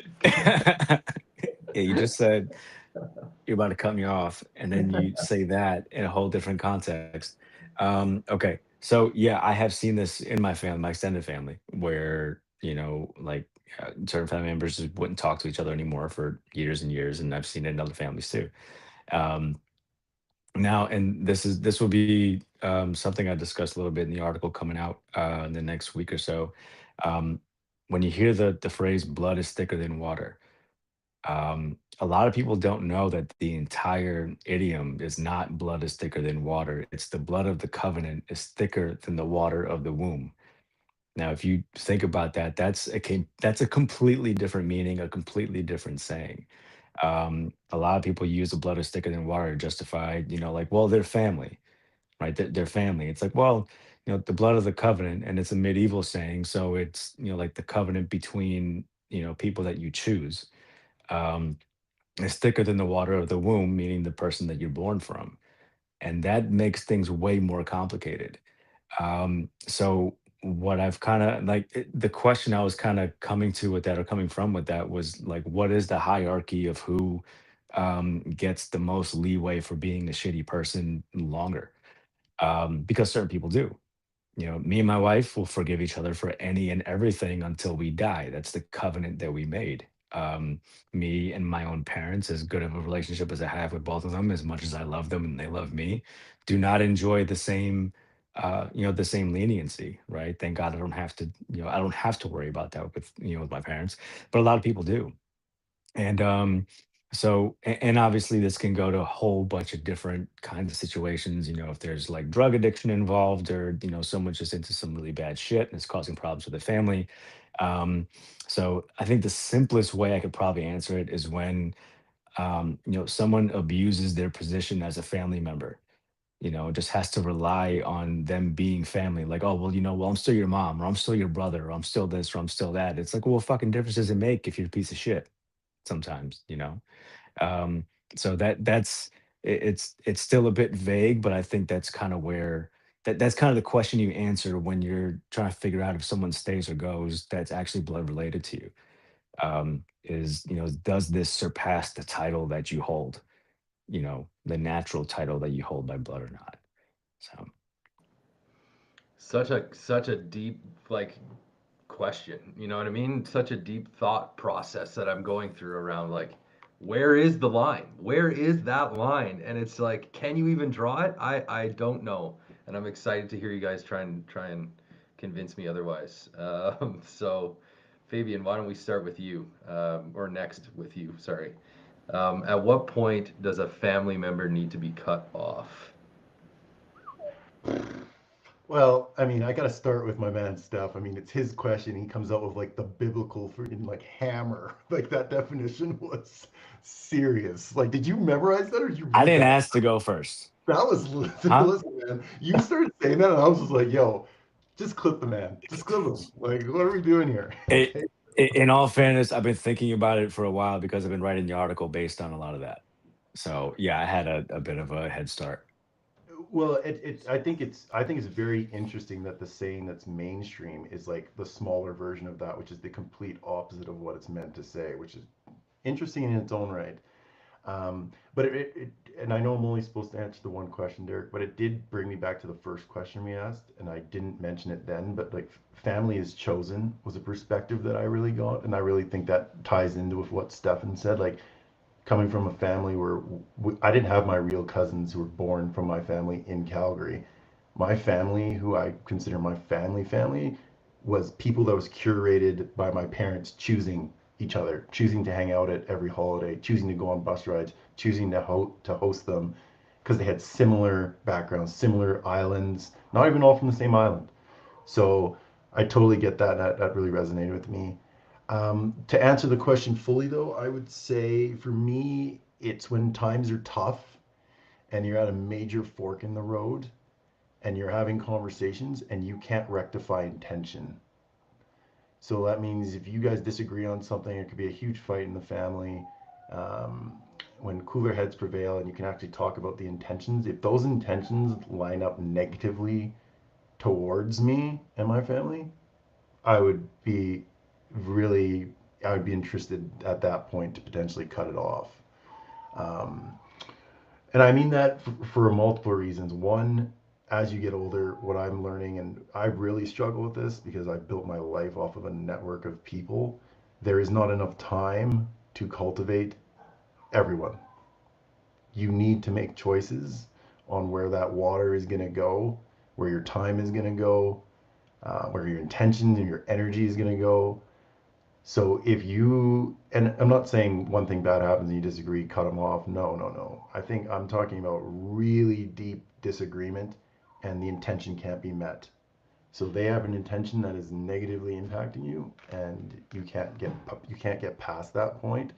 Yeah, you just said you're about to cut me off, and then you say that in a whole different context. Okay, so yeah, I have seen this in my family, my extended family, where like certain family members just wouldn't talk to each other anymore for years and years, and I've seen it in other families too. Um, Now, and this will be something I discussed a little bit in the article coming out in the next week or so. Um, when you hear the phrase "blood is thicker than water," a lot of people don't know that the entire idiom is not "blood is thicker than water." It's the blood of the covenant is thicker than the water of the womb. Now, if you think about that, that's a completely different meaning, a completely different saying. A lot of people use the blood is thicker than water to justify, like, well, they're family, right? They're family. It's like, well, the blood of the covenant, and it's a medieval saying, so it's like the covenant between people that you choose. Um, is thicker than the water of the womb, meaning the person that you're born from, and that makes things way more complicated. So what I've kind of like the question I was kind of coming to with that or coming from with that was like, what is the hierarchy of who gets the most leeway for being a shitty person longer? Because certain people do. Me and my wife will forgive each other for any and everything until we die. That's the covenant that we made. Me and my own parents, as good of a relationship as I have with both of them, as much as I love them and they love me, do not enjoy the same leniency, right? Thank God I don't have to, I don't have to worry about that with my parents, but a lot of people do. And and obviously this can go to a whole bunch of different kinds of situations, if there's like drug addiction involved, or someone's just into some really bad shit and it's causing problems with the family. um so I think the simplest way I could probably answer it is when someone abuses their position as a family member, just has to rely on them being family. Like, oh, well, well, I'm still your mom, or I'm still your brother, or I'm still this, or I'm still that. It's like, well, what fucking difference does it make if you're a piece of shit? Sometimes. um so it's still a bit vague, but I think that's kind of where that's kind of the question you answer when you're trying to figure out if someone stays or goes that's actually blood related to you. Is does this surpass the title that you hold, the natural title that you hold by blood or not? So Such a deep like question, you know what I mean? Such a deep thought process that I'm going through around like where is the line? Where is that line? And it's like, can you even draw it? I don't know. And I'm excited to hear you guys try and convince me otherwise. So Fabian, why don't we start with you? Or next with you, sorry. At what point does a family member need to be cut off? Well, I mean, I gotta start with my man Steph. I mean, it's his question. He comes up with like the biblical freaking like hammer. Like that definition was serious. Like, did you memorize that or did you I read didn't that? ask to go first. That was Huh? listen, man. You started saying that, and I was just like, yo, just clip the man. Just clip him. Like, what are we doing here? it Okay. In all fairness, I've been thinking about it for a while because I've been writing the article based on a lot of that. So yeah, I had a bit of a head start. Well, I think it's very interesting that the saying that's mainstream is like the smaller version of that, which is the complete opposite of what it's meant to say, which is interesting in its own right. But and I know I'm only supposed to answer the one question, Derek, but it did bring me back to the first question we asked, and I didn't mention it then, but like family is chosen was a perspective that I really got, and I really think that ties into with what Stefan said. Like coming from a family where I didn't have my real cousins who were born from my family in Calgary. My family, who I consider my family, was people that was curated by my parents choosing each other, choosing to hang out at every holiday, choosing to go on bus rides, choosing to host them because they had similar backgrounds, similar islands, not even all from the same island. So I totally get that. That really resonated with me. To answer the question fully, though, I would say for me, it's when times are tough and you're at a major fork in the road and you're having conversations and you can't rectify intention. So that means if you guys disagree on something, it could be a huge fight in the family. Um, when cooler heads prevail and you can actually talk about the intentions, if those intentions line up negatively towards me and my family, I would be really, I would be interested at that point to potentially cut it off. Um, and I mean that for multiple reasons. One, as you get older, what I'm learning, and I really struggle with this because I've built my life off of a network of people, there is not enough time to cultivate everyone. You need to make choices on where that water is going to go, where your time is going to go, where your intention and your energy is going to go. So if you, and I'm not saying one thing bad happens and you disagree, cut them off. No, no, no. I think I'm talking about really deep disagreement and the intention can't be met. So they have an intention that is negatively impacting you and you can't get past that point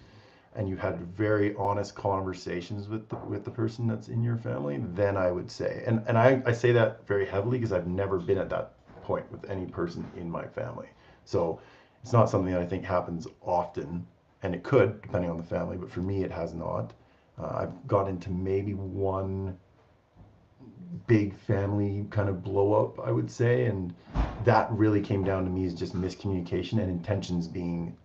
and you had very honest conversations with the person that's in your family, then I would say, and I say that very heavily because I've never been at that point with any person in my family. So it's not something that I think happens often, and it could, depending on the family, but for me, it has not. I've got into maybe one big family kind of blow up, I would say, and that really came down to me as just miscommunication and intentions being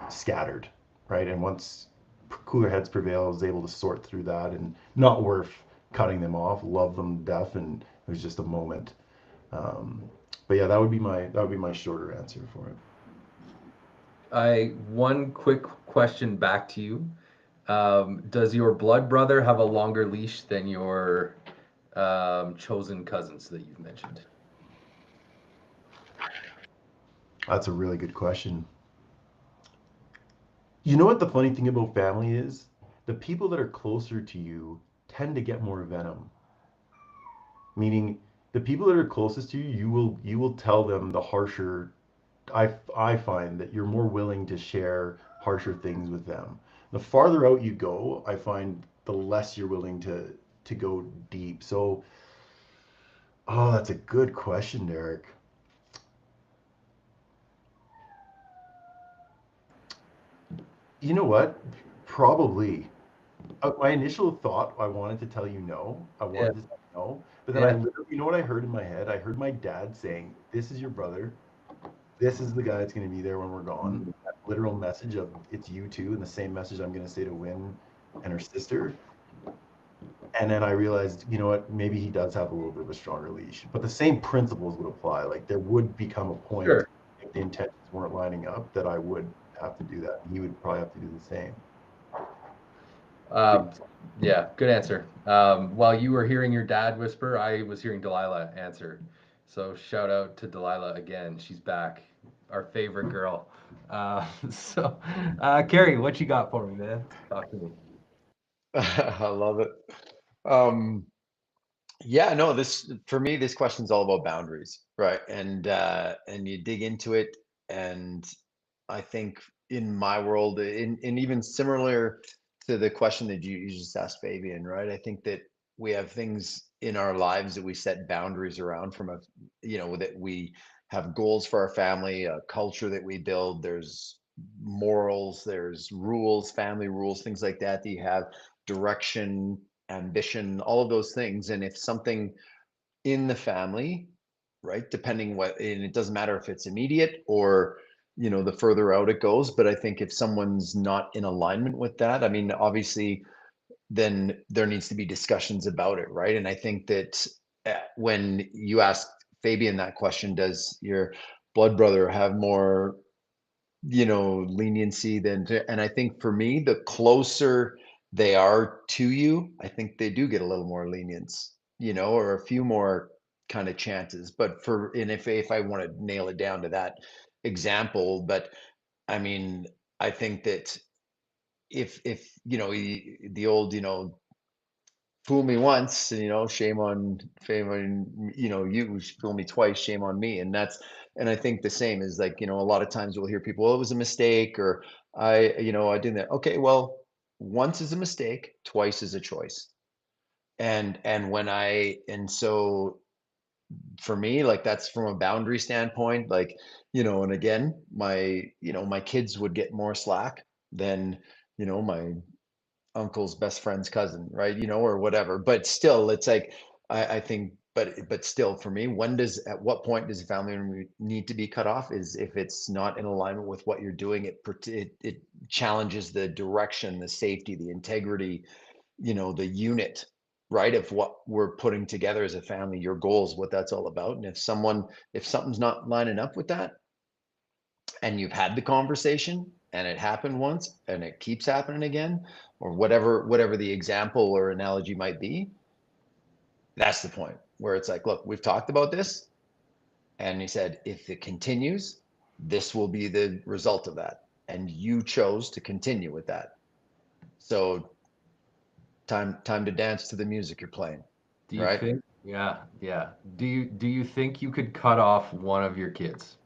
scattered, right? And once cooler heads prevail, I was able to sort through that and not worth cutting them off, love them to death, and it was just a moment. Um, but yeah, that would be my shorter answer for it. I one quick question back to you. Does your blood brother have a longer leash than your chosen cousins that you've mentioned? That's a really good question. You know what the funny thing about family is? The people that are closer to you tend to get more venom. Meaning the people that are closest to you, you will tell them the harsher. I find that you're more willing to share harsher things with them. The farther out you go, I find the less you're willing to go deep. So, oh, that's a good question, Derek. You know what? Probably. My initial thought, I wanted to tell you no. I Yeah, wanted to say no, but then I yeah, literally, you know what I heard in my head? I heard my dad saying, "This is your brother. This is the guy that's going to be there when we're gone." That literal message of it's you too, and the same message I'm going to say to Win and her sister. And then I realized, you know what? Maybe he does have a little bit of a stronger leash, but the same principles would apply. Like there would become a point sure. if the intentions weren't lining up that I would have to do that. He would probably have to do the same. Um, yeah, good answer. While you were hearing your dad whisper, I was hearing Delilah answer. So shout out to Delilah again. She's back, our favorite girl. Carrie, what you got for me, man? Talk to me. I love it. Um, yeah, no, this for me, this question's all about boundaries, right? And you dig into it, and I think in my world, in even similar to the question that you just asked Fabian, right? I think that we have things in our lives that we set boundaries around from a, that we have goals for our family, a culture that we build. There's morals, there's rules, family rules, things like that. That you have direction, ambition, all of those things. And if something in the family, right, depending what, and it doesn't matter if it's immediate or, you know, the further out it goes, but I think if someone's not in alignment with that, I mean, obviously, then there needs to be discussions about it, right? And I think that when you ask Fabian that question, does your blood brother have more, you know, leniency than and I think for me, the closer they are to you, I think they do get a little more lenience, you know, or a few more kind of chances. But for, and if I want to nail it down to that example, but I mean, I think that if you know, the old, you know, fool me once, you know, shame on, you know, you fool me twice, shame on me. And that's, and I think the same is like, you know, a lot of times we'll hear people, well, it was a mistake, or you know, I did that. Okay, well, once is a mistake, twice is a choice. And when and so for me, like that's from a boundary standpoint, like, you know, and again, you know, my kids would get more slack than, you know, my uncle's best friend's cousin, right? You know, or whatever. But still, it's like I think, but still, for me, at what point does a family member need to be cut off? Is if it's not in alignment with what you're doing, it challenges the direction, the safety, the integrity, you know, the unit, right, of what we're putting together as a family, your goals, what that's all about. And if something's not lining up with that, and you've had the conversation and it happened once and it keeps happening again, or whatever the example or analogy might be, that's the point where it's like, look, we've talked about this, and he said, if it continues, this will be the result of that, and you chose to continue with that. So time to dance to the music you're playing. Do you Right. think? Yeah, yeah. Do you think you could cut off one of your kids?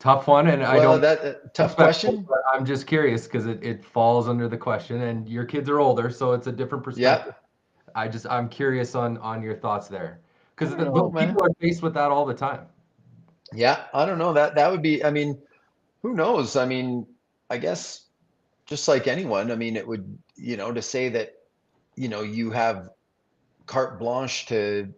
Tough one, and I Well, don't that tough disrespectful, question. but I'm just curious because it falls under the question, and your kids are older, so it's a different Yeah, perspective. I'm curious on your thoughts there, I because don't know, man. people are faced with that all the time. Yeah, I don't know, that would be, I mean, who knows? I mean, I guess just like anyone, I mean, it would, you know, to say that, you know, you have carte blanche to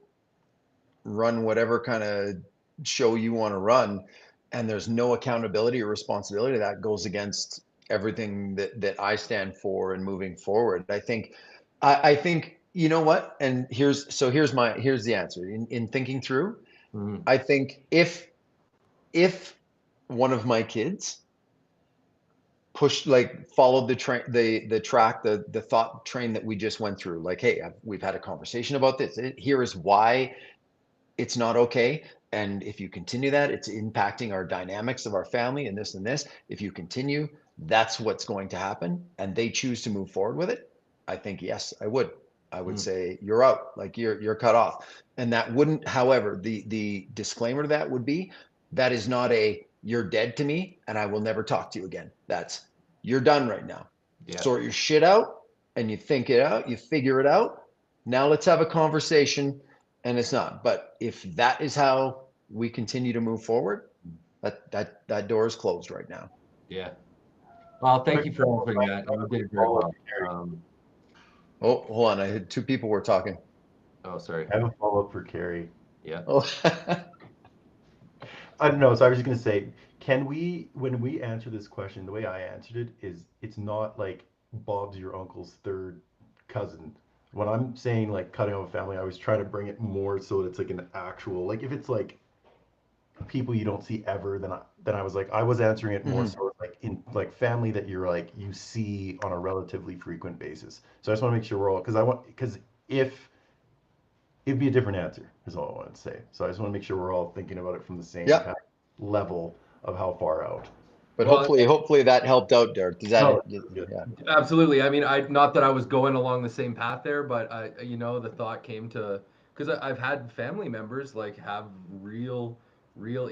run whatever kind of show you want to run, and there's no accountability or responsibility, that goes against everything that I stand for and moving forward. I think, you know what? And here's the answer. In thinking through, Mhm. I think if one of my kids pushed, like followed the train, the track, the thought train that we just went through, like, hey, we've had a conversation about this, here is why it's not okay, and if you continue that, it's impacting our dynamics of our family and this and this, if you continue, that's what's going to happen, and they choose to move forward with it, I think, yes, I would Mm. say you're out, like you're cut off. And that wouldn't, however, the disclaimer to that would be, that is not a you're dead to me and I will never talk to you again. That's you're done right now. Yeah. Sort your shit out, and you think it out, you figure it out. Now let's have a conversation. And it's not. But if that is how we continue to move forward, that door is closed right now. Yeah. Well, thank Quick you for answering that. You did it very follow-up, well. Gary. Oh, hold on. I had two people were talking. Oh, sorry. I have a follow-up for Carrie. Yeah. Oh, I don't know. So I was just gonna say, can we, when we answer this question, the way I answered it is, it's not like Bob's your uncle's third cousin. When I'm saying like cutting off a family, I was trying to bring it more so that it's like an actual, like if it's like people you don't see ever, then I was like, I was answering it more mhm. so like in like family that you're like you see on a relatively frequent basis. So I just want to make sure we're all, because if it'd be a different answer is all I wanted to say. So I just want to make sure we're all thinking about it from the same Yeah. kind of level of how far out. But Well, hopefully that helped out, Derek. Does that? No, good. Yeah. absolutely. I mean, not that I was going along the same path there, but the thought came to, because I've had family members like have real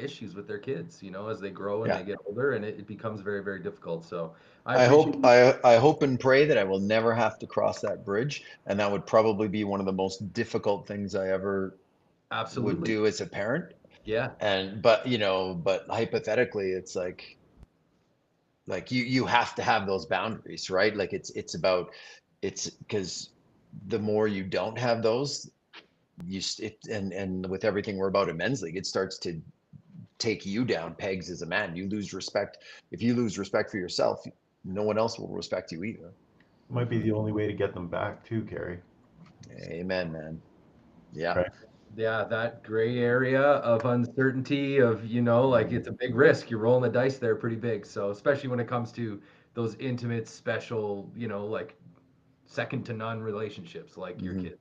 issues with their kids, as they grow and Yeah. they get older, and it becomes very, very difficult. So I I appreciate. hope I hope and pray that I will never have to cross that bridge, and that would probably be one of the most difficult things I ever would Absolutely. do as a parent. Yeah. But hypothetically, it's like you have to have those boundaries, right? Like it's about, it's because the more you don't have those, and with everything we're about in men's league, it starts to take you down pegs as a man. You lose respect. If you lose respect for yourself, no one else will respect you either. Might be the only way to get them back too, Carrie. Amen, man. Yeah. Right. Yeah, that gray area of uncertainty of, like it's a big risk. You're rolling the dice there pretty big. So especially when it comes to those intimate, special, like second to none relationships like your Mhm. kid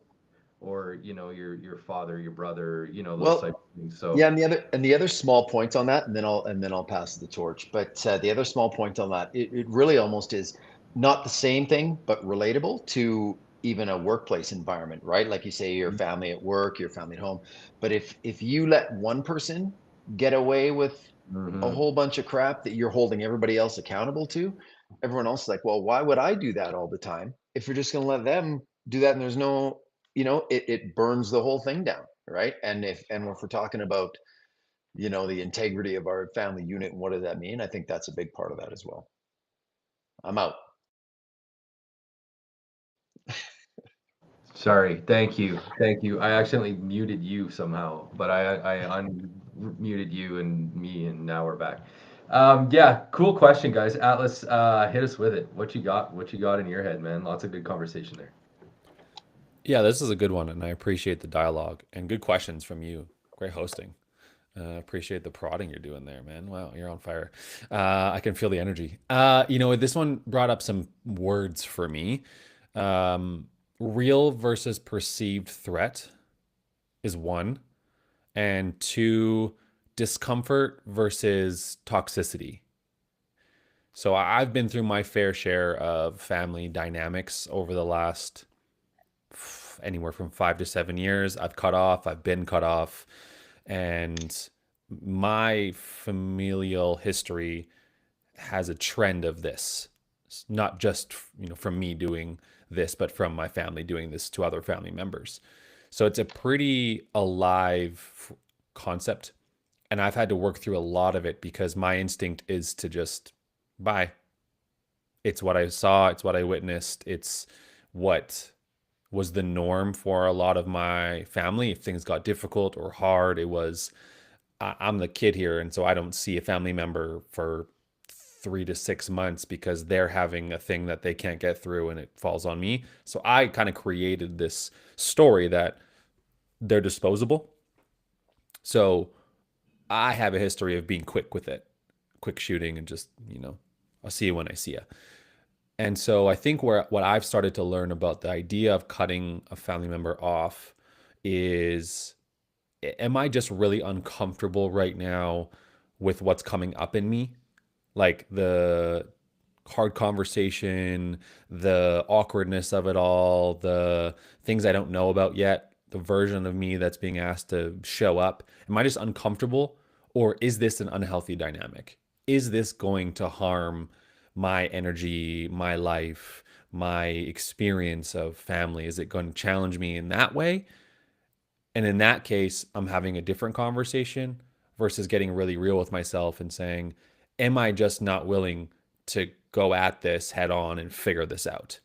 or, your father, your brother, those Well, type of things. So yeah, and the other small point on that, and then I'll pass the torch. But the other small point on that, it really almost is not the same thing, but relatable to even a workplace environment, right? Like you say, your family at work, your family at home. But if you let one person get away with a mhm. whole bunch of crap that you're holding everybody else accountable to, everyone else is like, well, why would I do that all the time if you're just going to let them do that? And there's no, it burns the whole thing down, right? And if we're talking about, the integrity of our family unit and what does that mean, I think that's a big part of that as well. I'm out. Sorry. Thank you. Thank you. I accidentally muted you somehow, but I unmuted you and me, and now we're back. Yeah, cool question, guys. Atlas, hit us with it. What you got? What you got in your head, man? Lots of good conversation there. Yeah, this is a good one, and I appreciate the dialogue and good questions from you. Great hosting. Appreciate the prodding you're doing there, man. Wow, you're on fire. I can feel the energy. This one brought up some words for me. Real versus perceived threat is one, and two, discomfort versus toxicity. So I've been through my fair share of family dynamics over the last anywhere from 5 to 7 years. I've cut off, I've been cut off, and my familial history has a trend of this. It's not just from me doing this, but from my family doing this to other family members. So it's a pretty alive concept, and I've had to work through a lot of it because my instinct is to just bye. It's what I saw, it's what I witnessed, it's what was the norm for a lot of my family. If things got difficult or hard, it was I'm the kid here, and so I don't see a family member for 3 to 6 months because they're having a thing that they can't get through and it falls on me. So I kind of created this story that they're disposable. So I have a history of being quick with it, quick shooting, and just, I'll see you when I see you. And so I think what I've started to learn about the idea of cutting a family member off is, am I just really uncomfortable right now with what's coming up in me? Like the hard conversation, the awkwardness of it all, the things I don't know about yet, the version of me that's being asked to show up. Am I just uncomfortable, or is this an unhealthy dynamic? Is this going to harm my energy, my life, my experience of family? Is it going to challenge me in that way? And in that case, I'm having a different conversation versus getting really real with myself and saying, am I just not willing to go at this head on and figure this out?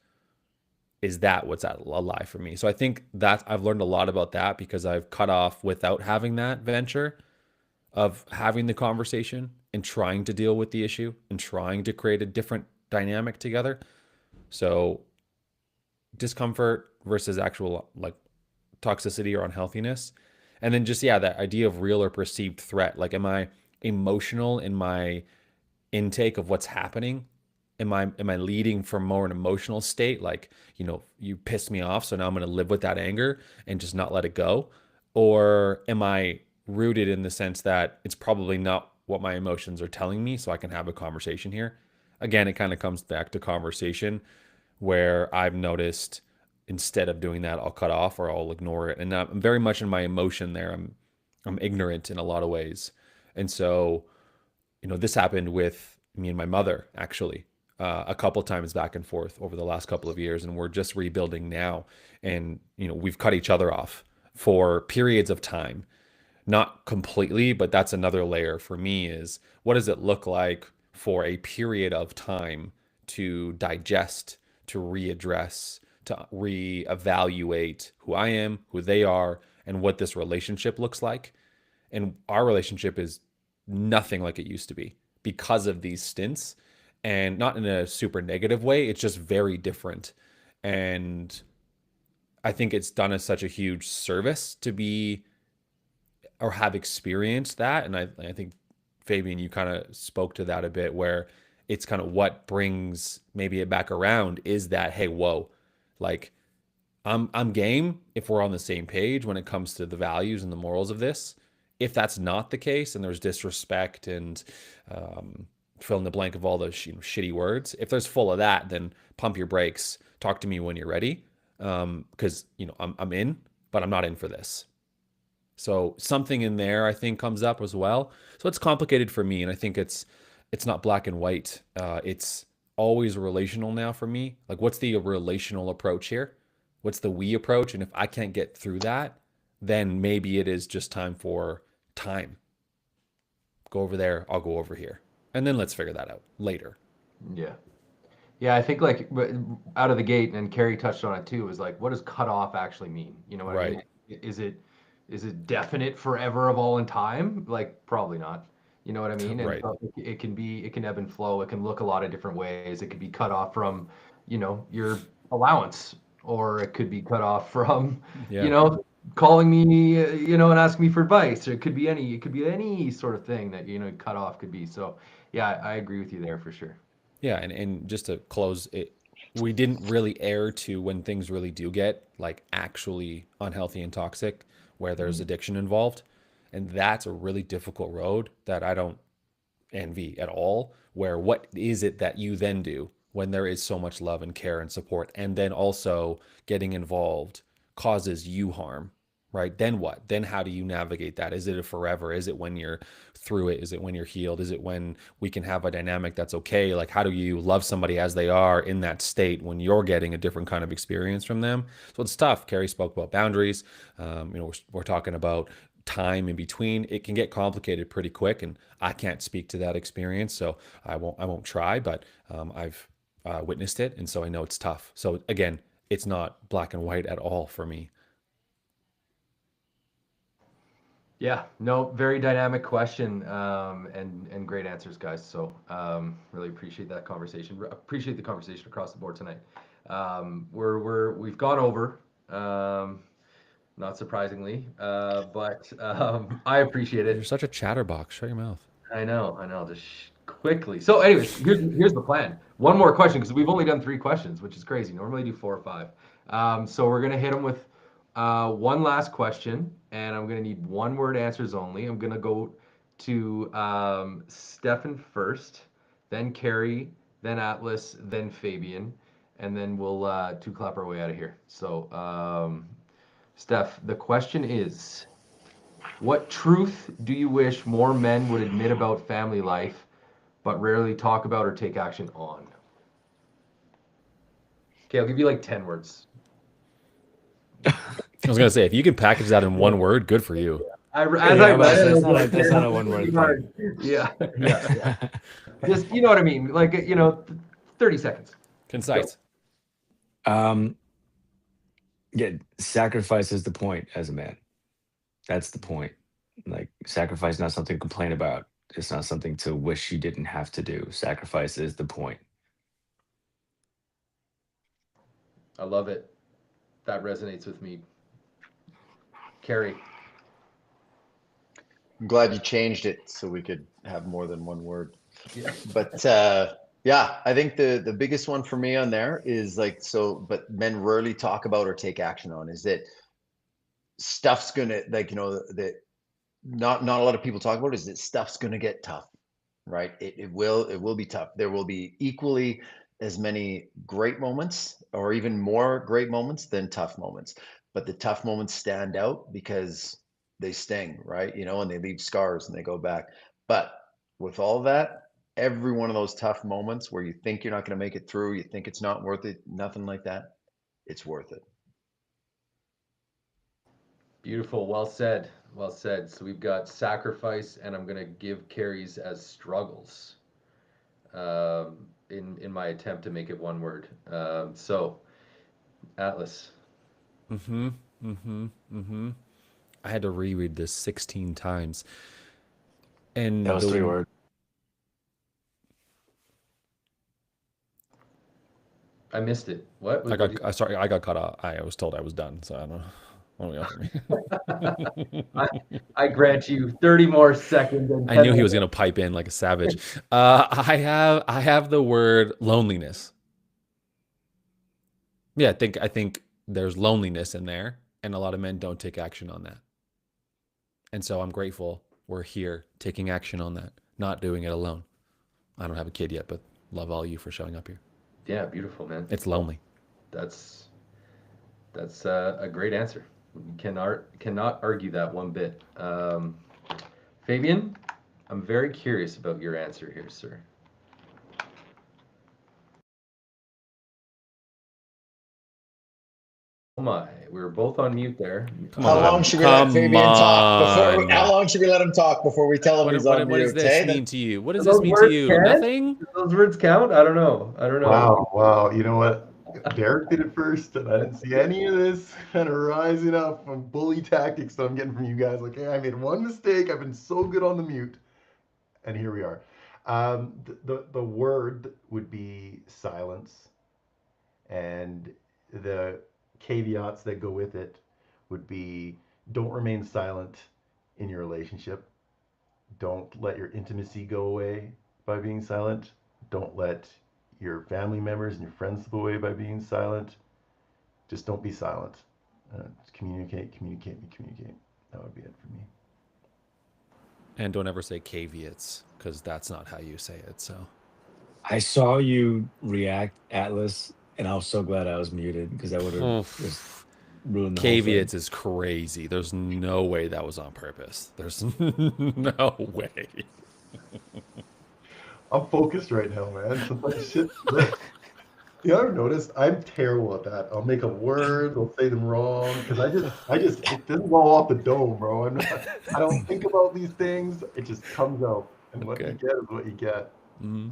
Is that what's at a lie for me? So I think that I've learned a lot about that because I've cut off without having that venture of having the conversation and trying to deal with the issue and trying to create a different dynamic together. So discomfort versus actual like toxicity or unhealthiness. And then just, yeah, that idea of real or perceived threat. Like, am I emotional in my intake of what's happening? Am I leading from more an emotional state? Like, you pissed me off, so now I'm going to live with that anger and just not let it go. Or am I rooted in the sense that it's probably not what my emotions are telling me, so I can have a conversation here? Again, it kind of comes back to conversation where I've noticed instead of doing that, I'll cut off or I'll ignore it. And I'm very much in my emotion there. I'm ignorant in a lot of ways. And so, this happened with me and my mother actually a couple times back and forth over the last couple of years, and we're just rebuilding now. And we've cut each other off for periods of time. Not completely, but that's another layer for me is what does it look like for a period of time to digest, to readdress, to reevaluate who I am, who they are, and what this relationship looks like. And our relationship is nothing like it used to be because of these stints, and not in a super negative way. It's just very different. And I think it's done us such a huge service to be or have experienced that. And I think, Fabian, you kind of spoke to that a bit, where it's kind of what brings maybe it back around is that, hey, whoa, like I'm game if we're on the same page when it comes to the values and the morals of this. If that's not the case and there's disrespect and fill in the blank of all those shitty words, if there's full of that, then pump your brakes. Talk to me when you're ready, because I'm in, but I'm not in for this. So something in there I think comes up as well. So it's complicated for me, and I think it's not black and white. It's always relational now for me. Like, what's the relational approach here? What's the we approach? And if I can't get through that, then maybe it is just time for time. Go over there, I'll go over here. And then let's figure that out later. Yeah. Yeah, I think like out of the gate, and Carrie touched on it too, is like, what does cut off actually mean? You know what I mean? Right. Is it definite forever of all in time? Like probably not. You know what I mean? And Right. so it can ebb and flow. It can look a lot of different ways. It could be cut off from, your allowance, or it could be cut off from, Yeah. calling me, and asking me for advice. Or it could be any sort of thing that, cut off could be. So yeah, I agree with you there for sure. Yeah, and just to close it, we didn't really air to when things really do get like actually unhealthy and toxic, where there's addiction involved. And that's a really difficult road that I don't envy at all. Where what is it that you then do when there is so much love and care and support, and then also getting involved causes you harm, right? Then what? Then how do you navigate that? Is it a forever? Is it when you're through it? Is it when you're healed? Is it when we can have a dynamic that's okay? Like, how do you love somebody as they are in that state when you're getting a different kind of experience from them? So it's tough. Carrie spoke about boundaries. We're talking about time in between. It can get complicated pretty quick, and I can't speak to that experience, so I won't try. But I've witnessed it, and so I know it's tough. So again, it's not black and white at all for me. Yeah, no, very dynamic question, and great answers, guys. So really appreciate that conversation. Appreciate the conversation across the board tonight. We've gone over, not surprisingly, but I appreciate You're it. such a chatterbox. Shut your mouth. I know, just quickly. So, anyways, here's the plan. One more question, because we've only done 3 questions, which is crazy. Normally do 4 or 5. So we're gonna hit them with one last question, and I'm gonna need one-word answers only. I'm gonna go to Stefan first, then Carrie, then Atlas, then Fabian, and then we'll two-clap our way out of here. So, Steph, the question is, what truth do you wish more men would admit about family life, but rarely talk about or take action on? Okay, I'll give you like 10 words. I was gonna say, if you can package that in one word, good for you. As I read it, that's not a one-word thing. Yeah. Just, you know what I mean? Like, 30 seconds. Concise. Yeah, sacrifice is the point as a man. That's the point. Like, sacrifice not something to complain about. It's not something to wish you didn't have to do. Sacrifice is the point. I love it. That resonates with me. Carrie. I'm glad you changed it so we could have more than one word. Yeah. But yeah, I think the biggest one for me on there is like, but men rarely talk about or take action on, is that stuff's gonna, like, that not a lot of people talk about, is that stuff's gonna get tough, right? It will be tough. There will be equally as many great moments, or even more great moments than tough moments. But the tough moments stand out because they sting, right? And they leave scars and they go back. But with all that, every one of those tough moments where you think you're not going to make it through, you think it's not worth it, nothing like that, it's worth it. Beautiful. Well said. Well said. So we've got sacrifice, and I'm gonna give carries as struggles. In my attempt to make it one word. So Atlas. Mm-hmm. Mm-hmm. Mm-hmm. I had to reread this 16 times. And That was 3 words. I missed it. What? I got sorry, I got cut off. I was told I was done, so I don't know. What do we offer me? I grant you 30 more seconds. And I knew he was gonna pipe in like a savage. I have the word loneliness. Yeah, I think there's loneliness in there, and a lot of men don't take action on that. And so I'm grateful we're here taking action on that, not doing it alone. I don't have a kid yet, but love all you for showing up here. Yeah, beautiful, man. It's lonely. That's a great answer. Cannot argue that one bit. Fabian, I'm very curious about your answer here, sir. Oh my, we were both on mute there. How long should we let Fabian talk before? How long should we let him talk before we tell him he's on mute? What does this Hey, mean to you? What does Do this those mean to words you? count? Nothing? Do those words count? I don't know. Wow. You know what? Derek did it first, and I didn't see any of this kind of rising up from bully tactics that I'm getting from you guys. Like, hey, I made one mistake. I've been so good on the mute, and here we are. The word would be silence, and the caveats that go with it would be don't remain silent in your relationship. Don't let your intimacy go away by being silent. Don't let your family members and your friends slip away by being silent. Just don't be silent. Just communicate. That would be it for me. And don't ever say caveats, because that's not how you say it. So I saw you react, Atlas, and I was so glad I was muted because I would have just ruined the caveats is crazy. There's no way that was on purpose. There's no way. I'm focused right now, man. Sometimes shit. You ever noticed? I'm terrible at that. I'll make a word, I'll say them wrong because it doesn't go off the dome, bro. I don't think about these things. It just comes out, and what you get is what you get. Mm-hmm.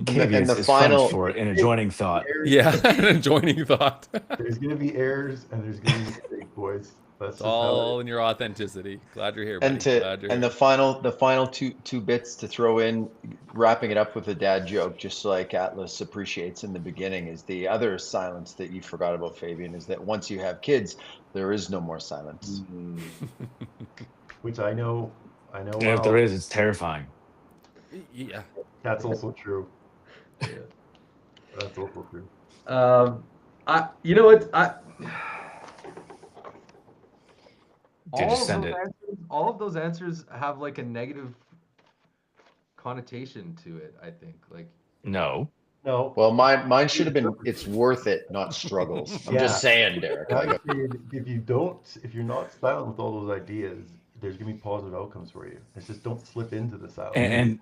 Caveats and the is final French for an adjoining thought. Yeah, an adjoining thought. There's gonna be errors and there's gonna be mistakes, boys. That's It's all in your authenticity. Glad you're here, buddy. The final two bits to throw in, wrapping it up with a dad joke, just like Atlas appreciates in the beginning, is the other silence that you forgot about, Fabian, is that once you have kids, there is no more silence. Which I know. And if there is, it's terrifying. Yeah. That's also true. Yeah. That's also true. You know what? All of those answers have like a negative connotation to it, I think. Like No. Well, mine should have been it's worth it, not struggles. I'm just saying, Derek. If you're not silent with all those ideas, there's gonna be positive outcomes for you. It's just don't slip into the silence. And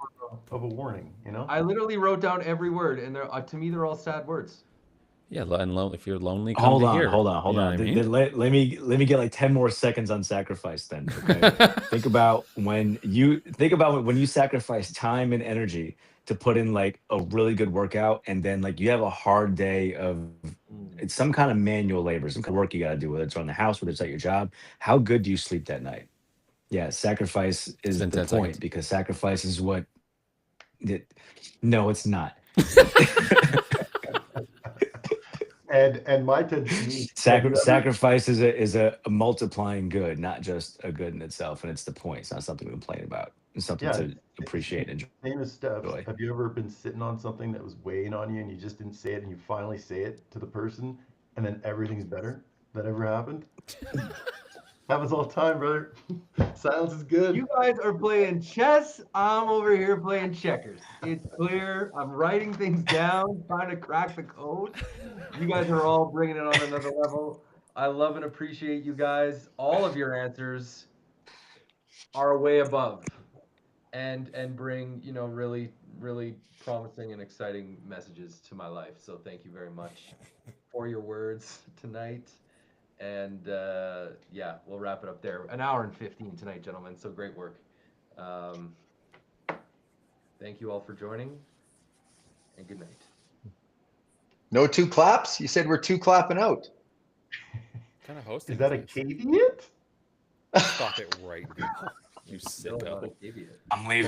of a warning, you know. I literally wrote down every word, and to me they're all sad words. Yeah, and if you're lonely, come hold to on. here. Hold on. Let me get like 10 more seconds on sacrifice then. Okay? think about when you sacrifice time and energy to put in like a really good workout, and then like you have a hard day of it's some kind of manual labor, some kind of work you got to do, whether it's on the house, whether it's at your job. How good do you sleep that night? Yeah, sacrifice is the point seconds. Because sacrifice is what. No, it's not. And my tendency sacrifice is a multiplying good, not just a good in itself, and it's the point. It's not something to complain about. It's something to appreciate and enjoy. Same as Steph. Have you ever been sitting on something that was weighing on you and you just didn't say it, and you finally say it to the person, and then everything's better? That ever happened? Happens all the time, brother. Silence is good. You guys are playing chess. I'm over here playing checkers. It's clear. I'm writing things down, trying to crack the code. You guys are all bringing it on another level. I love and appreciate you guys. All of your answers are way above and bring, really, really promising and exciting messages to my life. So thank you very much for your words tonight. And yeah, we'll wrap it up there. An hour and 15 tonight, gentlemen. So great work. Thank you all for joining, and good night. No 2 claps? You said we're 2 clapping out. Kind of hosting. Is that a this? caveat? Stop it right now. You Still not a sicko. caveat. I'm leaving.